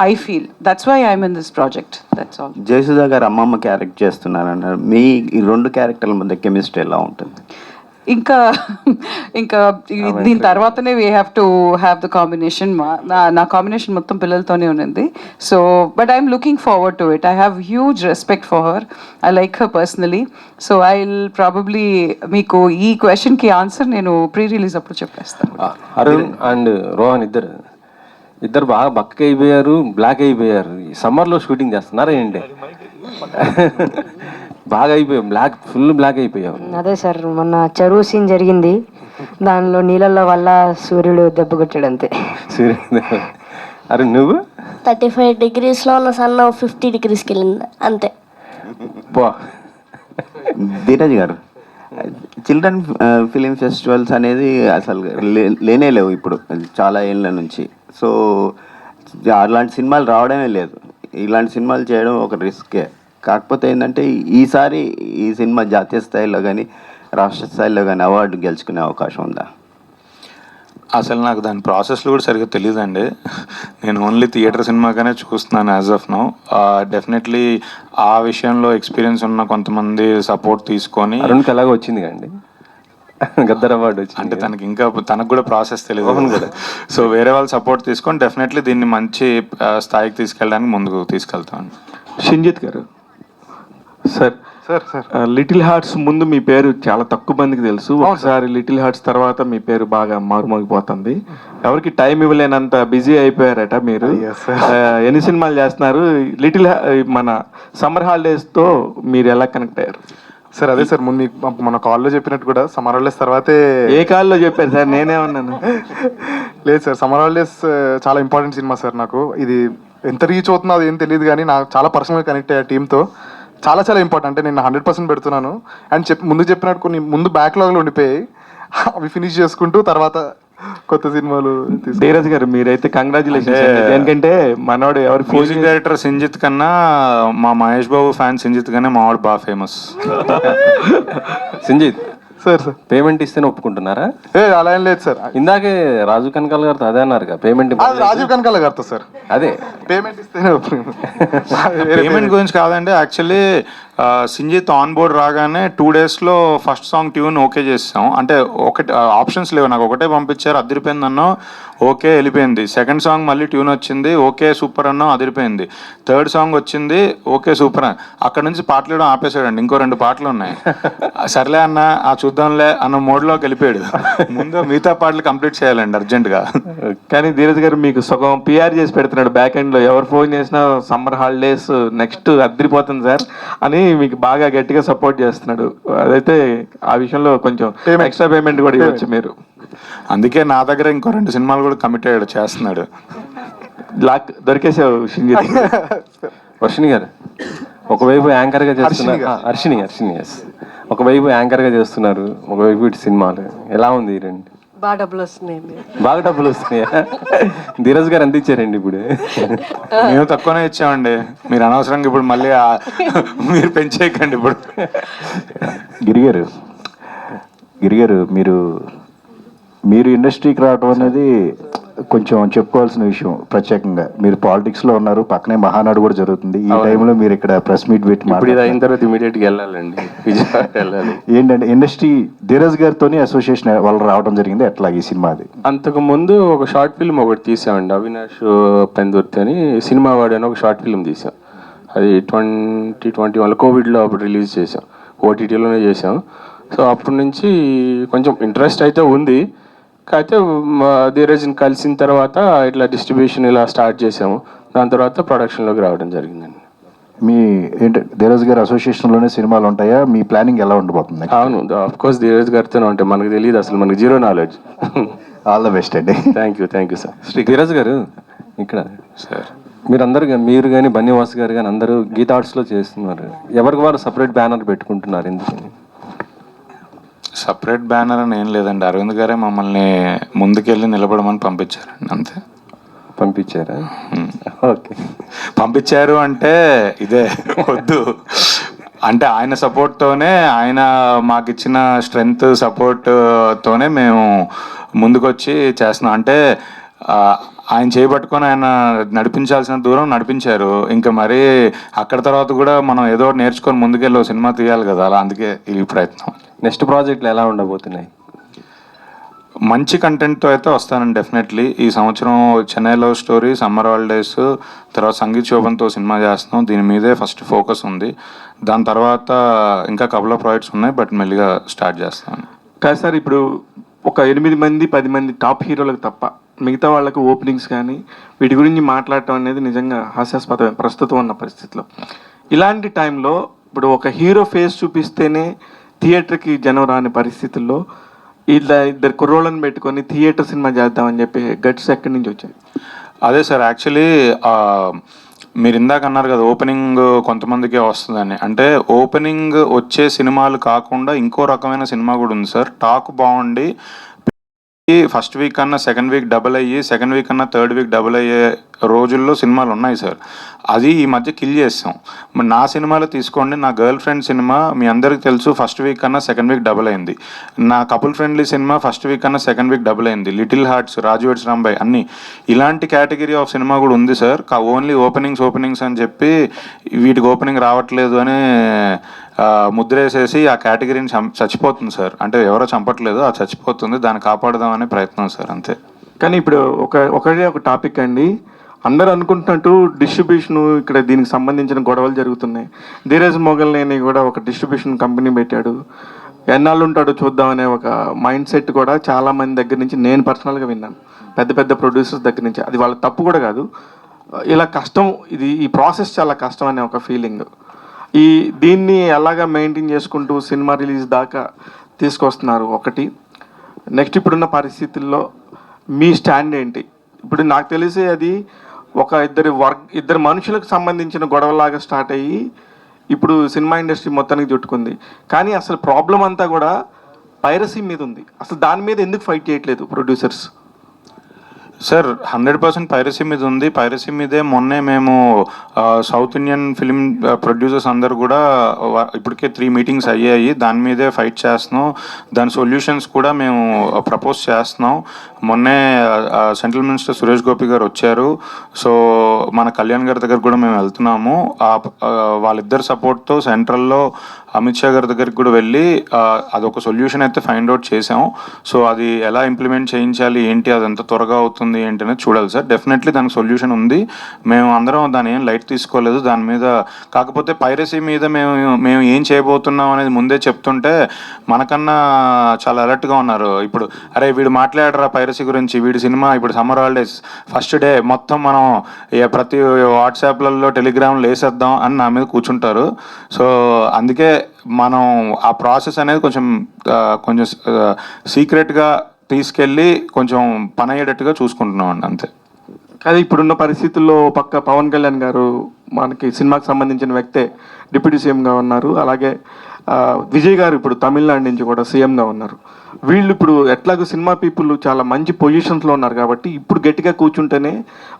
I feel. That's why I'm in this project. That's all. Jayasudha గారు అమ్మమ్మ క్యారెక్టర్ చేస్తున్నారన్నారు. మీ ఈ 2 క్యారెక్టర్ల మధ్య కెమిస్ట్రీ ఎలా ఉంటుంది? ఇంకా దీని తర్వాతనే we have to have the combination. నా కాంబినేషన్ మొత్తం పిల్లలతోనే ఉన్నది. So but I'm looking forward to it. I have huge respect for her. I like her personally. So I will probably మీకు ఈ క్వశ్చన్కి ఆన్సర్ నేను ప్రీ రిలీజ్ అప్పుడు చెప్పేస్తాను. Arun and Rohan ఇద్దరు బాగా బక్కగా అయిపోయారు, బ్లాక్ అయిపోయారు. సమ్మర్లో షూటింగ్ చేస్తున్నారా ఏంటి? బాగా అయిపోయావు, ఫుల్ బ్లాక్ అయిపోయావు. అదే సార్, మొన్న చెరువు సీన్ జరిగింది, దానిలో నీళ్ళల్లో వల్ల సూర్యుడు దెబ్బ కొట్టాడు అంతే. అరే నువ్వు 35 degreesలో ఉన్న సన్ 50 degreesకి వెళ్ళింది అంతే. ధీరజ్ గారు, చిల్డ్రన్ ఫిలిం ఫెస్టివల్స్ అనేది అసలు లేనే లేవు ఇప్పుడు చాలా ఏళ్ళ నుంచి. సో అలాంటి సినిమాలు రావడమే లేదు. ఇలాంటి సినిమాలు చేయడం ఒక రిస్కే. కాకపోతే ఏంటంటే ఈసారి ఈ సినిమా జాతీయ స్థాయిలో కానీ రాష్ట్ర స్థాయిలో కానీ అవార్డు గెలుచుకునే అవకాశం ఉందా? అసలు నాకు దాని ప్రాసెస్లో కూడా సరిగ్గా తెలియదండి. నేను ఓన్లీ థియేటర్ సినిమాగానే చూస్తున్నాను యాజ్ ఆఫ్ నౌ. డెఫినెట్లీ ఆ విషయంలో ఎక్స్పీరియన్స్ ఉన్న కొంతమంది సపోర్ట్ తీసుకొని. అరుణ్కి ఎలాగో వచ్చింది కండి గద్దర్ అవార్డు వచ్చింది. అంటే తనకు కూడా ప్రాసెస్ తెలియదు కూడా. సో వేరే వాళ్ళ సపోర్ట్ తీసుకొని డెఫినెట్లీ దీన్ని మంచి స్థాయికి తీసుకెళ్ళడానికి ముందుకు తీసుకెళ్తాను. షింజిత్ గారు సార్, లిటిల్ హార్ట్స్ ముందు మీ పేరు చాలా తక్కువ మందికి తెలుసు. ఒకసారి లిటిల్ హార్ట్స్ తర్వాత మీ పేరు బాగా మారుమోగిపోతుంది. ఎవరికి టైం ఇవ్వలేనంత బిజీ అయిపోయారట మీరు. ఎన్ని సినిమాలు చేస్తున్నారు? మన సమ్మర్ హాలిడేస్తో మీరు ఎలా కనెక్ట్ అయ్యారు? సార్ అదే సార్, ముందు మన కాల్లో చెప్పినట్టు కూడా సమ్మర్ హాలిడేస్ తర్వాతే. ఏ కాల్లో చెప్పారు సార్? నేనే ఉన్నాను. లేదు సార్, సమ్మర్ హాలిడేస్ చాలా ఇంపార్టెంట్ సినిమా సార్. నాకు ఇది ఎంత రీచ్ అవుతుందో అది ఏం తెలియదు, కానీ నాకు చాలా పర్సనల్గా కనెక్ట్ అయ్యా టీంతో. చాలా చాలా ఇంపార్టెంట్. అంటే నేను 100% పెడుతున్నాను. అండ్ ముందు చెప్పినట్టు కొన్ని ముందు బ్యాక్లాగ్లో ఉండిపోయాయి, అవి ఫినిష్ చేసుకుంటూ తర్వాత కొత్త సినిమాలు. ధీరజ్ గారు మీరైతే కంగ్రాచులేషన్స్. ఎందుకంటే మనోడు ఎవరు మ్యూజిక్ డైరెక్టర్ సింజిత్ కన్నా మా మహేష్ బాబు ఫ్యాన్ సింజిత్ కన్నా మావాడు బాగా ఫేమస్. సింజిత్ సార్ పేమెంట్ ఇస్తేనే ఒప్పుకుంటున్నారా? అలా ఏం లేదు సార్. ఇందాకే రాజు కనకాల గారితో అదే అన్నారు పేమెంట్. రాజీవ్ కనకాల గారితో సార్ అదే పేమెంట్ ఇస్తేనే పేమెంట్ గురించి కాదండి. యాక్చువల్లీ సింజిత్ ఆన్ బోర్డ్ రాగానే 2 daysలో ఫస్ట్ సాంగ్ ట్యూన్ ఓకే చేసాం. అంటే ఒకటి ఆప్షన్స్ లేవు, నాకు ఒకటే పంపించారు, అదిరిపోయింది అన్నా ఓకే వెళ్ళిపోయింది. సెకండ్ సాంగ్ మళ్ళీ ట్యూన్ వచ్చింది, ఓకే సూపర్ అన్నా అదిరిపోయింది. థర్డ్ సాంగ్ వచ్చింది, ఓకే సూపర్ అని. అక్కడ నుంచి పాటలు వేయడం ఆపేసాడండి. ఇంకో 2 పాటలు ఉన్నాయి. సర్లే అన్న చూద్దాంలే అన్న మోడ్లోకి వెళ్ళిపోయాడు. ముందు మిగతా పాటలు కంప్లీట్ చేయాలండి అర్జెంటుగా. కానీ ధీరజ్ గారు మీకు సగం పిఆర్ చేసి పెడుతున్నాడు బ్యాక్ ఎండ్లో. ఎవరు ఫోన్ చేసినా సమ్మర్ హాలిడేస్ నెక్స్ట్ అదిరిపోతుంది సార్ అని మీకు బాగా గట్టిగా సపోర్ట్ చేస్తున్నాడు. అదైతే ఆ విషయంలో కొంచెం ఎక్స్ట్రా పేమెంట్ కూడా ఇవ్వచ్చు మీరు. అందుకే నా దగ్గర ఇంకో 2 సినిమాలు కూడా కమిట్ అయ్యాడు, చేస్తున్నాడు. లాక్ దొరికేసావు షింజిత్. వర్షిణి గారు ఒకవైపు యాంకర్గా చేస్తున్నారు. హర్షిణి ఎస్. ఒకవైపు యాంకర్గా చేస్తున్నారు, ఒకవైపు ఇటు సినిమాలు. ఎలా ఉంది ఈ రెండు? బాగా డబ్బులు వస్తున్నాయండి. బాగా డబ్బులు వస్తున్నాయా? ధీరజ్ గారు ఎంత ఇచ్చారండి ఇప్పుడు? మేము తక్కువనే ఇచ్చామండి. మీరు అనవసరంగా ఇప్పుడు మళ్ళీ మీరు పెంచేయకండి. ఇప్పుడు గిరిగారు మీరు ఇండస్ట్రీకి రావడం అనేది కొంచెం చెప్పుకోవాల్సిన విషయం. ప్రత్యేకంగా మీరు పాలిటిక్స్లో ఉన్నారు, పక్కనే మహానాడు కూడా జరుగుతుంది. ఈ టైంలో మీరు ఇక్కడ ప్రెస్ మీట్ పెట్టి అయిన తర్వాత ఇమీడియట్గా వెళ్ళాలండి, విజయవాడ వెళ్ళాలి. ఏంటంటే ఇండస్ట్రీ ధీరజ్ గారితోనే అసోసియేషన్ వాళ్ళు రావడం జరిగింది. ఎట్లా ఈ సినిమాది? అంతకు ముందు ఒక షార్ట్ ఫిల్మ్ ఒకటి తీసామండి, అవినాష్ పెందుర్తి అని. సినిమా వాడు అని ఒక షార్ట్ ఫిల్మ్ తీసాం. అది 2021 కోవిడ్లో అప్పుడు రిలీజ్ చేసాం, ఓటీటీలోనే చేసాం. సో అప్పటి నుంచి కొంచెం ఇంట్రెస్ట్ అయితే ఉంది. అయితే ధీరజ్ని కలిసిన తర్వాత ఇట్లా డిస్ట్రిబ్యూషన్ ఇలా స్టార్ట్ చేసాము. దాని తర్వాత ప్రొడక్షన్లోకి రావడం జరిగిందండి. మీ ఏంటి ధీరజ్ గారి అసోసియేషన్లోనే సినిమాలు ఉంటాయా? మీ ప్లానింగ్ ఎలా ఉండబోతుంది? అవును, ఆఫ్ కోర్స్ ధీరజ్ గారితోనే ఉంటాయి. మనకు తెలియదు, అసలు మనకు zero knowledge. All the best అండి. Thank you sir. ధీరజ్ గారు ఇక్కడ సార్ మీరు కానీ బన్నీవాస్ గారు కానీ అందరూ గీతా ఆర్ట్స్లో చేస్తున్నారు. ఎవరికి వారు సపరేట్ బ్యానర్ పెట్టుకుంటున్నారు, ఎందుకని? సపరేట్ బ్యానర్ అని ఏం లేదండి, అరవింద్ గారే మమ్మల్ని ముందుకెళ్ళి నిలబడమని పంపించారండి, అంతే. పంపించారా? ఓకే. పంపించారు అంటే ఇదే వద్దు అంటే ఆయన సపోర్ట్తోనే, ఆయన మాకు ఇచ్చిన స్ట్రెంగ్త్ సపోర్ట్తోనే మేము ముందుకొచ్చి చేస్తున్నాం. అంటే ఆయన చేయబట్టుకొని ఆయన నడిపించాల్సిన దూరం నడిపించారు. ఇంకా మరి అక్కడ తర్వాత కూడా మనం ఏదో నేర్చుకొని ముందుకెళ్ళి సినిమా తీయాలి కదా, అలా అందుకే ఈ ప్రయత్నం. నెక్స్ట్ ప్రాజెక్టులు ఎలా ఉండబోతున్నాయి? మంచి కంటెంట్తో అయితే వస్తానండి డెఫినెట్లీ. ఈ సంవత్సరం Chennai love story, summer holidays, తర్వాత సంగీత్ శోభన్తో సినిమా చేస్తున్నాం. దీని మీదే ఫస్ట్ ఫోకస్ ఉంది. దాని తర్వాత ఇంకా కపుల్ ఆఫ్ ప్రాజెక్ట్స్ ఉన్నాయి, బట్ మెల్లిగా స్టార్ట్ చేస్తాను. కాదు సార్, ఇప్పుడు ఒక 8 మంది 10 మంది టాప్ హీరోలకు తప్ప మిగతా వాళ్ళకు ఓపెనింగ్స్ కానీ వీటి గురించి మాట్లాడటం అనేది నిజంగా హాస్యాస్పదమే ప్రస్తుతం ఉన్న పరిస్థితిలో. ఇలాంటి టైంలో ఇప్పుడు ఒక హీరో ఫేస్ చూపిస్తేనే థియేటర్కి జనం రాని పరిస్థితుల్లో ఇలా ఇద్దరు కుర్రోళ్ళని పెట్టుకొని థియేటర్ సినిమా చేద్దామని చెప్పి గట్స్ ఎక్కడి నుంచి వచ్చాయి? అదే సార్, యాక్చువల్లీ మీరు ఇందాక అన్నారు కదా ఓపెనింగ్ కొంతమందికే వస్తుందని. అంటే ఓపెనింగ్ వచ్చే సినిమాలు కాకుండా ఇంకో రకమైన సినిమా కూడా ఉంది సార్. టాక్ బాగుండి ఫస్ట్ వీక్ కన్నా సెకండ్ వీక్ డబుల్ అయ్యి, సెకండ్ వీక్ కన్నా థర్డ్ వీక్ డబుల్ అయ్యే రోజుల్లో సినిమాలు ఉన్నాయి సార్. అది ఈ మధ్య కిల్ చేస్తాం. మరి నా సినిమాలో తీసుకోండి, నా గర్ల్ ఫ్రెండ్ సినిమా మీ అందరికీ తెలుసు ఫస్ట్ వీక్ కన్నా సెకండ్ వీక్ డబుల్ అయింది. నా couple friendly cinema first week కన్నా సెకండ్ వీక్ డబుల్ అయింది. లిటిల్ హార్ట్స్, రాజు వెడ్స్ రాంబాయ్ అన్నీ ఇలాంటి కేటగిరీ ఆఫ్ సినిమా కూడా ఉంది సార్. ఓన్లీ ఓపెనింగ్స్ అని చెప్పి వీటికి ఓపెనింగ్ రావట్లేదు అని ముద్రేసేసి ఆ కేటగిరీని చచ్చిపోతుంది సార్. అంటే ఎవరో చంపట్లేదు, అది చచ్చిపోతుంది, దాన్ని కాపాడదామనే ప్రయత్నం సార్, అంతే. కానీ ఇప్పుడు ఒక టాపిక్ అండి, అందరూ అనుకుంటున్నట్టు డిస్ట్రిబ్యూషన్ ఇక్కడ దీనికి సంబంధించిన గొడవలు జరుగుతున్నాయి. ధీరజ్ మొగల్నేని కూడా ఒక డిస్ట్రిబ్యూషన్ కంపెనీ పెట్టాడు, ఎన్నాళ్ళు ఉంటాడో చూద్దామనే ఒక మైండ్ సెట్ కూడా చాలా మంది దగ్గర నుంచి నేను పర్సనల్గా విన్నాను, పెద్ద ప్రొడ్యూసర్స్ దగ్గర నుంచి. అది వాళ్ళ తప్పు కూడా కాదు, ఇలా కష్టం, ఈ ప్రాసెస్ చాలా కష్టం అనే ఒక ఫీలింగ్. దీన్ని ఎలాగా మెయింటైన్ చేసుకుంటూ సినిమా రిలీజ్ దాకా తీసుకొస్తున్నారు ఒకటి. నెక్స్ట్ ఇప్పుడున్న పరిస్థితుల్లో మీ స్టాండ్ ఏంటి? ఇప్పుడు నాకు తెలిసి అది ఒక ఇద్దరు మనుషులకు సంబంధించిన గొడవలాగా స్టార్ట్ అయ్యి ఇప్పుడు సినిమా ఇండస్ట్రీ మొత్తానికి చుట్టుకుంది. కానీ అసలు ప్రాబ్లం అంతా కూడా పైరసీ మీద ఉంది. అసలు దాని మీద ఎందుకు ఫైట్ చేయట్లేదు ప్రొడ్యూసర్స్? సార్ 100% పైరసీ మీద ఉంది. పైరసీ మీదే మొన్నే మేము సౌత్ ఇండియన్ ఫిలిం ప్రొడ్యూసర్స్ అందరు కూడా ఇప్పటికే 3 మీటింగ్స్ అయ్యాయి. దాని మీదే ఫైట్ చేస్తున్నాం. దాని సొల్యూషన్స్ కూడా మేము ప్రపోజ్ చేస్తున్నాం. మొన్నే సెంట్రల్ మినిస్టర్ సురేష్ గోపి గారు వచ్చారు. సో మన కళ్యాణ్ గారి దగ్గర కూడా మేము వెళ్తున్నాము. వాళ్ళిద్దరు సపోర్ట్తో సెంట్రల్లో అమిత్ షా గారి దగ్గరికి కూడా వెళ్ళి అదొక సొల్యూషన్ అయితే ఫైండ్ అవుట్ చేసాం. సో అది ఎలా ఇంప్లిమెంట్ చేయించాలి ఏంటి, అది ఎంత త్వరగా అవుతుంది ఏంటి అనేది చూడాలి సార్. డెఫినెట్లీ దానికి సొల్యూషన్ ఉంది. మేము అందరం దాన్ని ఏం లైట్ తీసుకోలేదు దాని మీద. కాకపోతే పైరసీ మీద మేము ఏం చేయబోతున్నాం అనేది ముందే చెప్తుంటే మనకన్నా చాలా అలర్ట్గా ఉన్నారు. ఇప్పుడు అరే వీడు మాట్లాడరా పైరసీ గురించి, వీడి సినిమా ఇప్పుడు సమ్మర్ హాలిడేస్ ఫస్ట్ డే మొత్తం మనం ప్రతి వాట్సాప్లలో టెలిగ్రామ్లో వేసేద్దాం అని నా మీద కూర్చుంటారు. సో అందుకే మనం ఆ ప్రాసెస్ అనేది కొంచెం సీక్రెట్గా తీసుకెళ్ళి కొంచెం పని అయ్యేటట్టుగా చూసుకుంటున్నాం అండి, అంతే. అది ఇప్పుడున్న పరిస్థితుల్లో పక్క పవన్ కళ్యాణ్ గారు మనకి సినిమాకి సంబంధించిన వ్యక్తే డిప్యూటీ సీఎంగా ఉన్నారు. అలాగే విజయ్ గారు ఇప్పుడు తమిళనాడు నుంచి కూడా సీఎంగా ఉన్నారు. వీళ్ళు ఇప్పుడు ఎట్లాగో సినిమా పీపుల్ చాలా మంచి పొజిషన్స్లో ఉన్నారు కాబట్టి ఇప్పుడు గట్టిగా కూర్చుంటేనే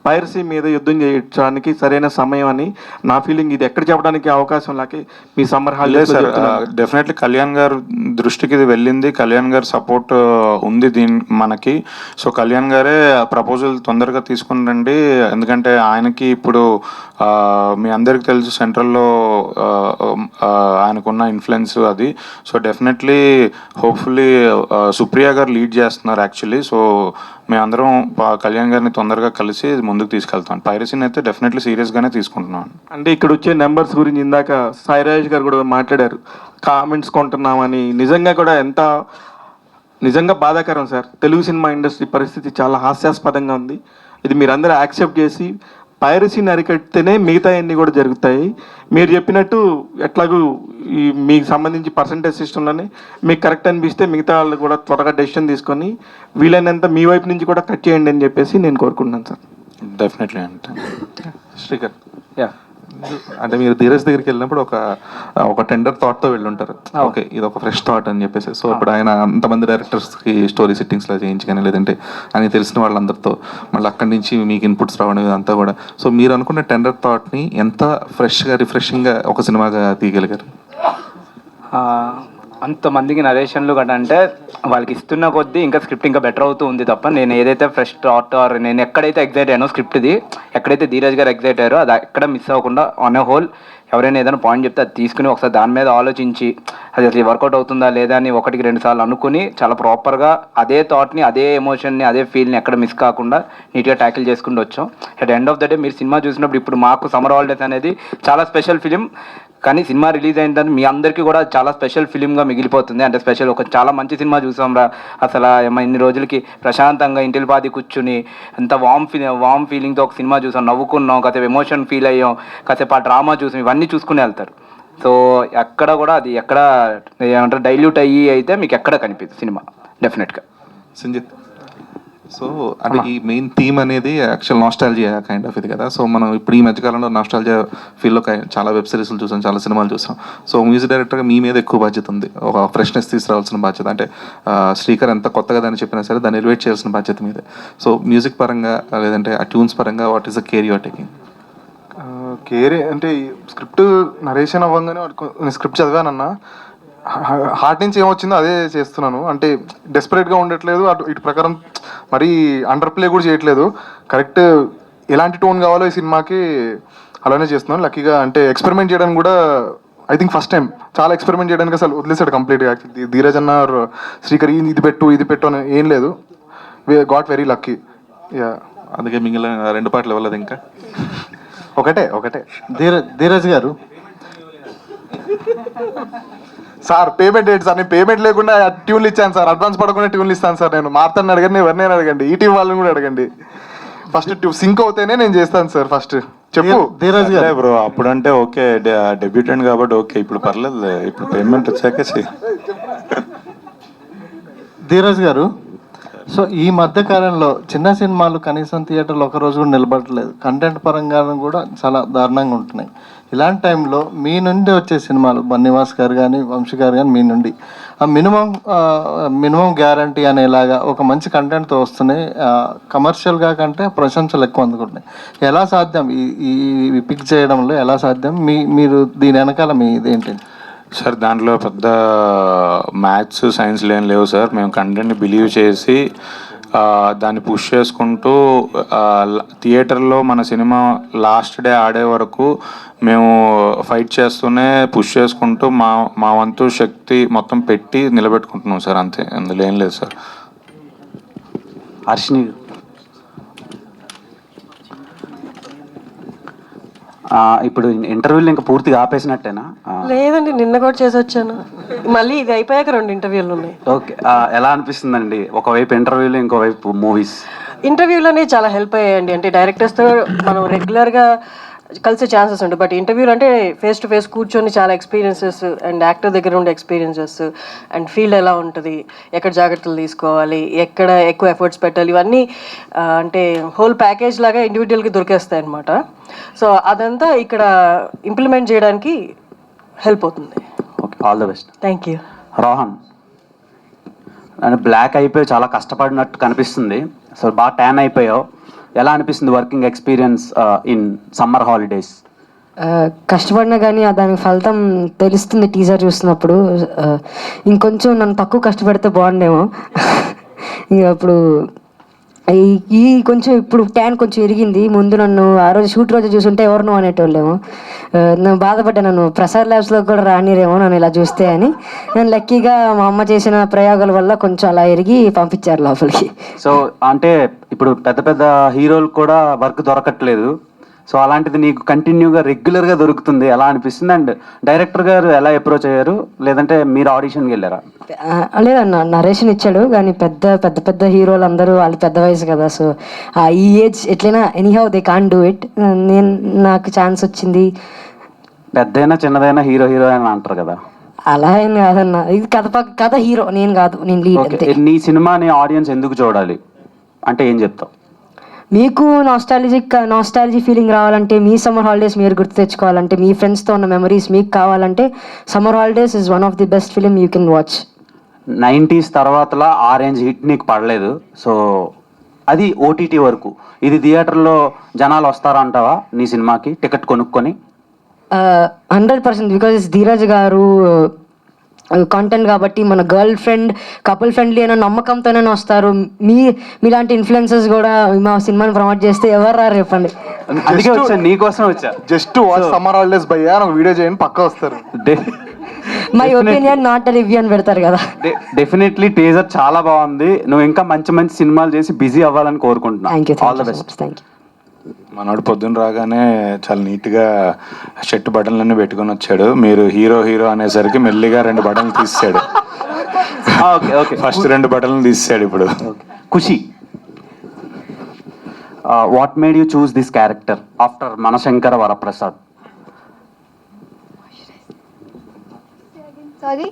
పైరసీ మీద యుద్ధం చేయడానికి సరైన సమయం అని నా ఫీలింగ్. ఇది ఎక్కడ చెప్పడానికి అవకాశం లేక మీ సమ్మర్ హాలిడేస్. డెఫినెట్లీ కళ్యాణ్ గారు దృష్టికి ఇది వెళ్ళింది, కళ్యాణ్ గారు సపోర్ట్ ఉంది మనకి. సో కళ్యాణ్ గారే ప్రపోజల్ తొందరగా తీసుకుని రండి, ఎందుకంటే ఆయనకి ఇప్పుడు మీ అందరికీ తెలుసు సెంట్రల్లో ఆయనకున్న ఇన్ఫ్లుయెన్స్ అది. సో డెఫినెట్లీ హోప్ఫుల్లీ సుప్రియ గారు లీడ్ చేస్తున్నారు యాక్చువల్లీ. సో మేమందరం కళ్యాణ్ గారిని తొందరగా కలిసి ముందుకు తీసుకెళ్తాం. పైరసీని అయితే డెఫినెట్లీ సీరియస్గానే తీసుకుంటున్నాం. అంటే ఇక్కడ వచ్చే నెంబర్స్ గురించి ఇందాక సాయిరాజ్ గారు కూడా మాట్లాడారు, కామెంట్స్ కొంటున్నామని. నిజంగా కూడా నిజంగా బాధాకరం సార్. తెలుగు సినిమా ఇండస్ట్రీ పరిస్థితి చాలా హాస్యాస్పదంగా ఉంది. ఇది మీరందరూ యాక్సెప్ట్ చేసి పైరసీని అరికడితేనే మిగతా అన్నీ కూడా జరుగుతాయి. మీరు చెప్పినట్టు ఎట్లాగూ ఈ మీకు సంబంధించి పర్సంటేజ్ సిస్టంలోనే మీకు కరెక్ట్ అనిపిస్తే మిగతా వాళ్ళు కూడా త్వరగా డెసిషన్ తీసుకొని వీలైనంత మీ వైపు నుంచి కూడా కట్ చేయండి అని చెప్పేసి నేను కోరుకుంటున్నాను సార్. డెఫినెట్లీ అంటే శ్రీకర్, అంటే మీరు ధీరజ్ దగ్గరికి వెళ్ళినప్పుడు ఒక టెండర్ థాట్తో వెళ్ళుంటారు. ఓకే, ఇది ఒక ఫ్రెష్ థాట్ అని చెప్పేసి. సో ఇప్పుడు ఆయన అంతమంది డైరెక్టర్స్కి స్టోరీ సెట్టింగ్స్లో చేయించి కానీ లేదంటే ఆయన తెలిసిన వాళ్ళందరితో మళ్ళీ అక్కడి నుంచి మీకు ఇన్పుట్స్ రావడం ఇదంతా కూడా. సో మీరు అనుకున్న టెండర్ థాట్ని ఎంత ఫ్రెష్గా రిఫ్రెషింగ్గా ఒక సినిమాగా తీయగలిగారు? అంతమందికి నరేషన్లు గట్రా అంటే వాళ్ళకి ఇస్తున్న కొద్దీ ఇంకా స్క్రిప్ట్ ఇంకా బెటర్ అవుతూ ఉంది తప్ప నేను ఏదైతే ఫ్రెష్ థాట్ ఆర్ నేను ఎక్కడైతే ఎగ్జైట్ అయ్యానో స్క్రిప్ట్ది, ఎక్కడైతే ధీరజ్ గారు ఎగ్జైట్ అయ్యారో అది ఎక్కడ మిస్ అవ్వకుండా ఆన్ ఏ హోల్ ఎవరైనా ఏదైనా పాయింట్ చెప్తే అది తీసుకుని ఒకసారి దాని మీద ఆలోచించి అది అసలు వర్కౌట్ అవుతుందా లేదా అని 1-2 సార్లు అనుకుని చాలా ప్రాపర్గా అదే థాట్ని, అదే ఎమోషన్ని, అదే ఫీల్ని ఎక్కడ మిస్ కాకుండా నీట్గా ట్యాకిల్ చేసుకుంటూ వచ్చాం. At end of the day మీరు సినిమా చూసినప్పుడు ఇప్పుడు మాకు సమ్మర్ హాలిడేస్ అనేది చాలా స్పెషల్ ఫిలిం, కానీ సినిమా రిలీజ్ అయిన తర్వాత మీ అందరికీ కూడా చాలా స్పెషల్ ఫిలింగా మిగిలిపోతుంది. అంటే స్పెషల్ ఒక చాలా మంచి సినిమా చూసాం రా అసలు ఇన్ని రోజులకి ప్రశాంతంగా ఇంటిల్ పాది కూర్చుని అంత వామ్ ఫీలింగ్తో ఒక సినిమా చూసాం, నవ్వుకున్నాం, కాసేపు ఎమోషన్ ఫీల్ అయ్యాం, కాసేపు ఆ డ్రామా చూసాం, ఇవన్నీ చూసుకుని వెళ్తారు. సో ఎక్కడ కూడా అది ఎక్కడ ఏమంటారు డైల్యూట్ అయ్యి అయితే మీకు ఎక్కడ కనిపిస్తుంది సినిమా డెఫినెట్గా. సంజిత్, సో అంటే ఈ మెయిన్ థీమ్ అనేది యాక్చువల్ నాస్టాలజియా కైండ్ ఆఫ్ ఇది కదా. సో మనం ఇప్పుడు ఈ మధ్యకాలంలో నాస్టాలజియా ఫీల్డ్లో చాలా వెబ్ సిరీస్లు చూసాం, చాలా సినిమాలు చూసాం. సో మ్యూజిక్ డైరెక్టర్గా మీ మీద ఎక్కువ బాధ్యత ఉంది, ఒక ఫ్రెష్నెస్ తీసుకురావాల్సిన బాధ్యత. అంటే శ్రీకర్ ఎంత కొత్తగా దాన్ని చెప్పినా సరే దాన్ని ఎలివేట్ చేయాల్సిన బాధ్యత మీదే. సో మ్యూజిక్ పరంగా లేదంటే ఆ ట్యూన్స్ పరంగా what is the care you're taking? Care అంటే స్క్రిప్ట్ నరేషన్ అవ్వగానే నేను స్క్రిప్ట్ చదివానన్నా హార్ట్ నుంచి ఏమొచ్చిందో అదే చేస్తున్నాను. అంటే డెస్పరేట్గా ఉండట్లేదు, అటు ఇటు ప్రకారం మరీ అండర్ ప్లే కూడా చేయట్లేదు. కరెక్ట్ ఎలాంటి టోన్ కావాలో ఈ సినిమాకి అలానే చేస్తున్నాను. లక్కీగా అంటే ఎక్స్పెరిమెంట్ చేయడానికి కూడా ఐ థింక్ ఫస్ట్ టైం చాలా ఎక్స్పెరిమెంట్ చేయడానికి అసలు వదిలేసాడు కంప్లీట్గా. ధీరజ్ అన్న శ్రీకర్ ఇది పెట్టు అని ఏం లేదు. We got very lucky. Yeah, అందుకే మిగిలిన 2 పాటలు ఇవ్వలేదు, ఇంకా ఒకటే. ధీరజ్ గారు సార్ పేమెంట్ ఏంటి సార్? నేను పేమెంట్ లేకుండా ట్యూన్లు ఇచ్చాను సార్, అడ్వాన్స్ పడకుండా ట్యూన్లు ఇస్తాను సార్. నేను మార్తాన్ని అడగండి, ఎవరినైనా అడగండి, ఈటీవీ వాళ్ళని కూడా అడగండి. ఫస్ట్ సింక్ అవుతేనే నేను చేస్తాను సార్. ఫస్ట్ చెప్పు ధీరజ్ గారు. బ్రో అప్పుడంటే ఓకే, డెబ్యూటెంట్ కాబట్టి ఓకే, ఇప్పుడు పర్లేదు, ఇప్పుడు పేమెంట్ వచ్చాక ధీరజ్ గారు, సో ఈ మధ్య కాలంలో చిన్న సినిమాలు కనీసం థియేటర్లో ఒక రోజు కూడా నిలబడట్లేదు, కంటెంట్ పరంగా కూడా చాలా దారుణంగా ఉంటున్నాయి. ఇలాంటి టైంలో మీ నుండి వచ్చే సినిమాలు బన్నివాస్ గారు కానీ వంశీ గారు కానీ మీ నుండి ఆ మినిమం గ్యారంటీ అనేలాగా ఒక మంచి కంటెంట్తో వస్తున్నాయి, కమర్షియల్గా కంటే ప్రశంసలు ఎక్కువ అందుకుంటున్నాయి. ఎలా సాధ్యం ఈ పిక్ చేయడంలో? ఎలా సాధ్యం? మీరు దీని వెనకాల మీ ఇదేంటి సార్? దాంట్లో పెద్ద మ్యాథ్స్ సైన్స్లు ఏం లేవు సార్. మేము కంటెంట్ని బిలీవ్ చేసి దాన్ని పుష్ చేసుకుంటూ థియేటర్లో మన సినిమా లాస్ట్ డే ఆడే వరకు మేము ఫైట్ చేస్తూనే పుష్ చేసుకుంటూ మా వంతు శక్తి మొత్తం పెట్టి నిలబెట్టుకుంటున్నాం సార్. అంతే, అందులో ఏం లేదు సార్. హర్షిని ఇప్పుడు ఇంటర్వ్యూలు ఇంకా పూర్తిగా ఆపేసినట్టేనా? లేదండి, నిన్న కూడా చేసి వచ్చాను. మళ్ళీ ఇది అయిపోయాక 2 ఇంటర్వ్యూలు ఉన్నాయి. ఓకే, ఎలా అనిపిస్తుందండి? ఒకవైపు ఇంటర్వ్యూలు, ఇంకోవైపు మూవీస్. ఇంటర్వ్యూలోనే చాలా హెల్ప్ అయ్యాయండి. అంటే డైరెక్టర్స్తో మనం రెగ్యులర్గా కలిసే ఛాన్సెస్ ఉంటాయి. బట్ ఇంటర్వ్యూలు అంటే ఫేస్ టు ఫేస్ కూర్చొని చాలా ఎక్స్పీరియన్సెస్ అండ్ యాక్టర్ దగ్గర ఉండే ఎక్స్పీరియన్సెస్ అండ్ ఫీల్డ్ ఎలా ఉంటుంది, ఎక్కడ జాగ్రత్తలు తీసుకోవాలి, ఎక్కడ ఎక్కువ ఎఫర్ట్స్ పెట్టాలి, ఇవన్నీ అంటే హోల్ ప్యాకేజ్ లాగా ఇండివిజువల్గా దొరికేస్తాయి అన్నమాట. సో అదంతా ఇక్కడ ఇంప్లిమెంట్ చేయడానికి హెల్ప్ అవుతుంది. Okay, all the best. Thank you. Rohan, అంటే బ్లాక్ అయిపోయి చాలా కష్టపడినట్టు కనిపిస్తుంది, అసలు బాగా ట్యాన్ అయిపోయావు. ఎలా అనిపిస్తుంది working experience in summer holidays? కష్టపడినా కానీ దానికి ఫలితం తెలుస్తుంది టీజర్ చూసినప్పుడు. ఇంకొంచెం నన్ను తక్కువ కష్టపడితే బాగుండేమో. ఇక అప్పుడు ఈ కొంచెం ఇప్పుడు ట్యాన్ కొంచెం ఎరిగింది. ముందు నన్ను ఆ రోజు షూట్ రోజు చూసుంటే ఎవరినో అనేటోళ్ళేమో. నేను బాధపడ్డా, నన్ను ప్రసాద్ ల్యాబ్స్లో కూడా రానిరేమో నన్ను ఇలా చూస్తే అని. నేను లక్కీగా మా అమ్మ చేసిన ప్రయోగాల వల్ల కొంచెం అలా ఎరిగి పంపించారు లోపలికి. సో అంటే ఇప్పుడు పెద్ద పెద్ద హీరోలు కూడా వర్క్ దొరకట్లేదు. సో అలాంటిది నీకు కంటిన్యూగా రెగ్యులర్గా దొరుకుతుంది, ఎలా అనిపిస్తుంది? అండ్ డైరెక్టర్ గారు ఎలా అప్రోచ్ అయ్యారు, లేదంటే మీరు ఆడిషన్కి వెళ్ళారా? లేదన్న, నరేషన్ ఇచ్చాడు కానీ పెద్ద పెద్ద పెద్ద హీరోలు అందరూ వాళ్ళు పెద్ద వయసు కదా. సో ఈ ఏజ్ ఎట్లయినా anyhow they can do it. నాకు ఛాన్స్ వచ్చింది. పెద్దైనా చిన్నదైనా హీరో అని అంటారు కదా, అలా ఏం కాదన్న. ఇది కథ హీరో, నేను కాదు, నేను లీడ్ అంతే. నీ సినిమాని ఆడియన్స్ ఎందుకు చూడాలి అంటే ఏం చెప్తావు? మీకు నాస్టాలజీ ఫీలింగ్ రావాలంటే, మీ సమ్మర్ హాలిడేస్ మీరు గుర్తు తెచ్చుకోవాలంటే, మీ ఫ్రెండ్స్తో ఉన్న మెమరీస్ మీకు కావాలంటే, summer holidays is one of the best film you can watch. 90s తర్వాతలా ఆ రేంజ్ హిట్ నీకు పడలేదు. సో అది ఓటీటీ వరకు. ఇది థియేటర్లో జనాలు వస్తారంటావా నీ సినిమాకి టికెట్ కొనుక్కొని? 100%, బికాజ్ ధీరజ్ గారు కాంటెంట్ కాబట్టి మన గర్ల్ ఫ్రెండ్ కపుల్ ఫ్రెండ్లీ అయినా నమ్మకంతోనే వస్తారు. మీలాంటి ఇన్ఫ్లుయెన్సర్స్ కూడా మా సినిమాని ప్రమోట్ చేస్తే ఎవరు రారు చెప్పండి. అందుకే వచ్చా, నీకోసం వచ్చా. జస్ట్ వాచ్ సమ్మర్ హాలిడేస్ భయ్యా నాకు వీడియో చేయండి, పక్కా వస్తారు. మై ఒపీనియన్ నాట్ రివ్యూ అని పెడతారు కదా. డెఫినెట్లీ టీజర్ చాలా బాగుంది. నువ్వు ఇంకా మంచి మంచి సినిమాలు చేసి బిజీ అవ్వాలని కోరుకుంటున్నాను. All the best. Thank you. మనోడు పొద్దున్న రాగానే చాలా నీట్గా షర్ట్ బటన్లన్నీ పెట్టుకొని వచ్చాడు. మీరు హీరో అనేసరికి మెల్లిగా 2 బటన్లు తీసాడు. ఫస్ట్ 2 బటన్లు తీసాడు. ఇప్పుడు Khushi, what made you choose this character after Manashankara Varaprasad? Sorry?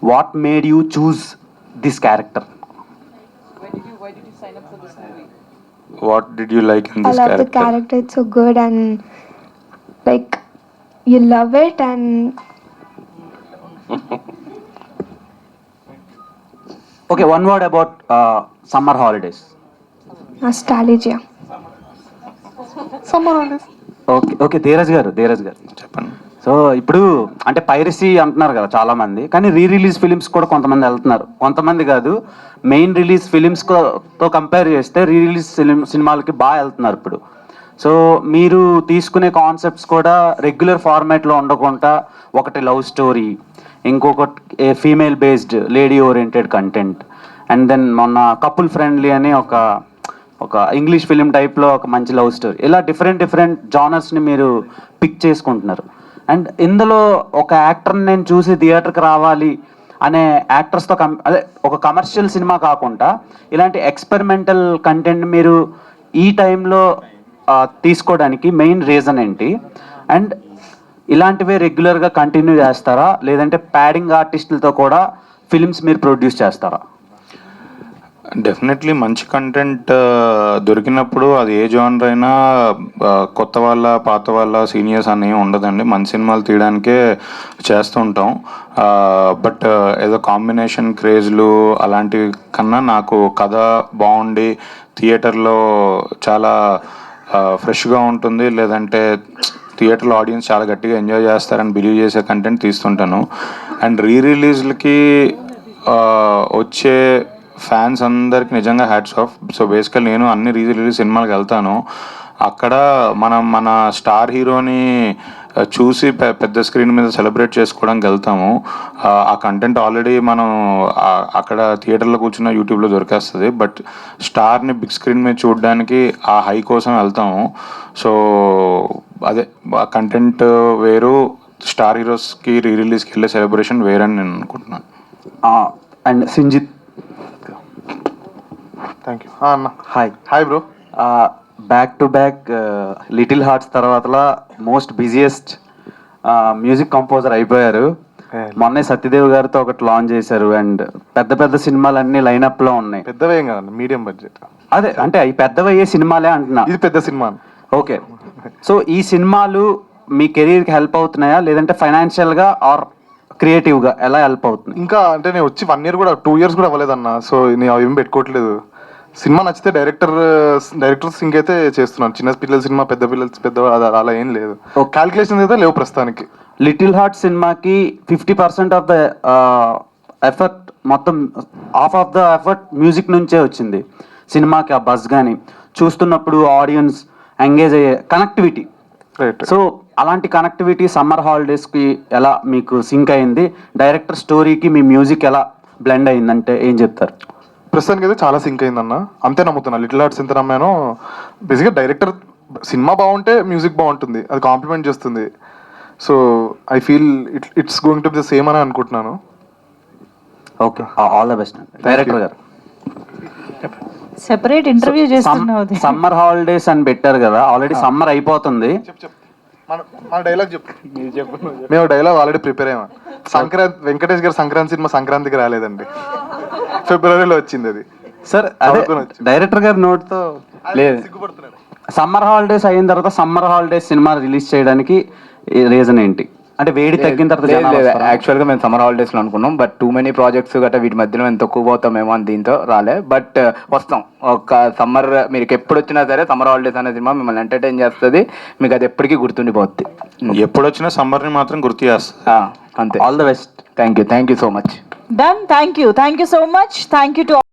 What made you choose this character? Why did you sign up for this movie? What did you like in this I love character? the character. It's so good and like you love it and Okay, one word about summer holidays. nostalgia. Summer holidays. Okay Dheeraj గారు చెప్పండి. So ఇప్పుడు అంటే piracy అంటున్నారు కదా చాలా మంది, కానీ release films కూడా కొంతమంది వెళ్తున్నారు. కొంతమంది కాదు, మెయిన్ రిలీజ్ ఫిలిమ్స్తో కంపేర్ చేస్తే రిలీజ్ సినిమాలకి బాగా వెళ్తున్నారు ఇప్పుడు. సో మీరు తీసుకునే కాన్సెప్ట్స్ కూడా రెగ్యులర్ ఫార్మాట్లో ఉండకుండా ఒకటి లవ్ స్టోరీ, ఇంకొకటి female based lady oriented content, and then మొన్న కపుల్ ఫ్రెండ్లీ అని ఒక ఇంగ్లీష్ ఫిలిం టైప్లో ఒక మంచి లవ్ స్టోరీ, ఇలా డిఫరెంట్ జానర్స్ని మీరు పిక్ చేసుకుంటున్నారు. అండ్ ఇందులో ఒక యాక్టర్ని నేను చూసి థియేటర్కి రావాలి అనే యాక్టర్స్తో అదే ఒక కమర్షియల్ సినిమా కాకుండా ఇలాంటి ఎక్స్పెరిమెంటల్ కంటెంట్ మీరు ఈ టైంలో తీసుకోవడానికి మెయిన్ రీజన్ ఏంటి? అండ్ ఇలాంటివే రెగ్యులర్గా కంటిన్యూ చేస్తారా, లేదంటే ప్యాడింగ్ ఆర్టిస్టులతో కూడా ఫిలిమ్స్ మీరు ప్రొడ్యూస్ చేస్తారా? డెఫినెట్లీ మంచి కంటెంట్ దొరికినప్పుడు అది ఏ జానర్ అయినా కొత్త వాళ్ళ పాత వాళ్ళ సీనియర్స్ అని ఉండదండి. మంచి సినిమాలు తీయడానికే చేస్తూ ఉంటాం. బట్ ఏదో కాంబినేషన్ క్రేజ్లు అలాంటివి కన్నా నాకు కథ బాగుండి థియేటర్లో చాలా ఫ్రెష్గా ఉంటుంది, లేదంటే థియేటర్లో ఆడియన్స్ చాలా గట్టిగా ఎంజాయ్ చేస్తారని బిలీవ్ చేసే కంటెంట్ తీస్తుంటాను. అండ్ రిలీజ్లకి వచ్చే ఫ్యాన్స్ అందరికి నిజంగా హ్యాట్స్ ఆఫ్. సో బేసికల్ నేను అన్ని రిలీజ్ సినిమాలకు వెళ్తాను. అక్కడ మన స్టార్ హీరోని చూసి పెద్ద స్క్రీన్ మీద సెలబ్రేట్ చేసుకోవడానికి వెళ్తాము. ఆ కంటెంట్ ఆల్రెడీ మనం అక్కడ థియేటర్లో కూర్చున్న యూట్యూబ్లో దొరికేస్తుంది. బట్ స్టార్ని బిగ్ స్క్రీన్ మీద చూడడానికి ఆ హై కోసం వెళ్తాము. సో అదే కంటెంట్ వేరు, స్టార్ హీరోస్కి రిలీజ్కి వెళ్ళే సెలబ్రేషన్ వేరని నేను అనుకుంటున్నాను. అండ్ సింజిత్, థ్యాంక్ యూ అన్న. Hi bro. Back to back little hearts తర్వాతలా మోస్ట్ బిజియెస్ట్ మ్యూజిక్ కంపోజర్ అయిపోయారు. మొన్నే సత్యదేవ్ గారితో ఒకటి లాంచ్ చేశారు. అండ్ పెద్ద సినిమాలన్నీ లైనప్లో ఉన్నాయి. పెద్దవేం కదండి, మీడియం బడ్జెట్. అదే అంటే అవి పెద్దవయ్యే సినిమాలే అంటున్నా. ఇది పెద్ద సినిమా. ఓకే, సో ఈ సినిమాలు మీ కెరీర్కి హెల్ప్ అవుతున్నాయా, లేదంటే ఫైనాన్షియల్గా ఆర్ క్రియేటివ్గా ఎలా హెల్ప్ అవుతుంది? ఇంకా అంటే నేను వచ్చి 1 year కూడా 2 years కూడా అవ్వలేదన్న. సో నేను అవి ఏం పెట్టుకోవట్లేదు. సినిమా నచ్చితే డైరెక్టర్ సింగ్ అయితే చేస్తున్నాను. చిన్న పిల్లల సినిమా పెద్ద అలా ఏం లేదు. క్యాల్కులేషన్ అయితే లేవు ప్రస్తుతానికి. లిటిల్ హార్ట్ సినిమాకి 50% ఆఫ్ ద ఎఫర్ట్, మొత్తం half of the effort music నుంచే వచ్చింది. సినిమాకి ఆ బజ్ కానీ చూస్తున్నప్పుడు ఆడియన్స్ ఎంగేజ్ అయ్యే కనెక్టివిటీ. సో అలాంటి కనెక్టివిటీ సమ్మర్ హాలిడేస్కి ఎలా మీకు సింక్ అయింది? డైరెక్టర్ స్టోరీకి మీ మ్యూజిక్ ఎలా బ్లెండ్ అయిందంటే ఏం చెప్తారు? ప్రస్తుతానికి అయితే చాలా సింక్ అయిందన్న, అంతే నమ్ముతున్నా. లిటిల్ ఆర్ట్స్ ఎంత నమ్మానో, బేసిక్గా డైరెక్టర్ సినిమా బాగుంటే మ్యూజిక్ బాగుంటుంది, అది కాంప్లిమెంట్ చేస్తుంది. So I feel it's going to be the same అని అనుకుంటున్నాను. Okay, all the best director గారు. సెపరేట్ ఇంటర్వ్యూ చేస్తున్నావు. సమ్మర్ హాలిడేస్ అని పెట్టారు కదా, ఆల్రెడీ సమ్మర్ అయిపోతుంది. మన డైలాగ్ చెప్పు. మేము డైలాగ్ ఆల్రెడీ ప్రిపేర్ అయ్యాము. సంక్రాంతి, వెంకటేష్ గారు సంక్రాంతి సినిమా సంక్రాంతికి రాలేదండి, ఫిబ్రవరిలో వచ్చింది అది. సార్ అదే డైరెక్టర్ గారి నోట్తో లేదు. సమ్మర్ హాలిడేస్ అయిన తర్వాత సమ్మర్ హాలిడేస్ సినిమా రిలీజ్ చేయడానికి రీజన్ ఏంటి? అంటే వేడి తగ్గిన తర్వాత? యాక్చువల్గా మేము సమ్మర్ హాలిడేస్లో అనుకున్నాం, బట్ టూ మెనీ ప్రాజెక్ట్స్ గట్రా వీటి మధ్యలో మేము తక్కువ పోతామేమో అని దీంతో రాలే. బట్ వస్తాం. ఒక సమ్మర్ మీకు ఎప్పుడు వచ్చినా సరే సమ్మర్ హాలిడేస్ అనే సినిమా మిమ్మల్ని ఎంటర్టైన్ చేస్తుంది, మీకు అది ఎప్పటికీ గుర్తుండిపోద్ది. ఎప్పుడు వచ్చినా సమ్మర్ని మాత్రం గుర్తు చేస్తుంది. అంతే. All the best. Thank you so much. Done. Thank you so much. Thank you to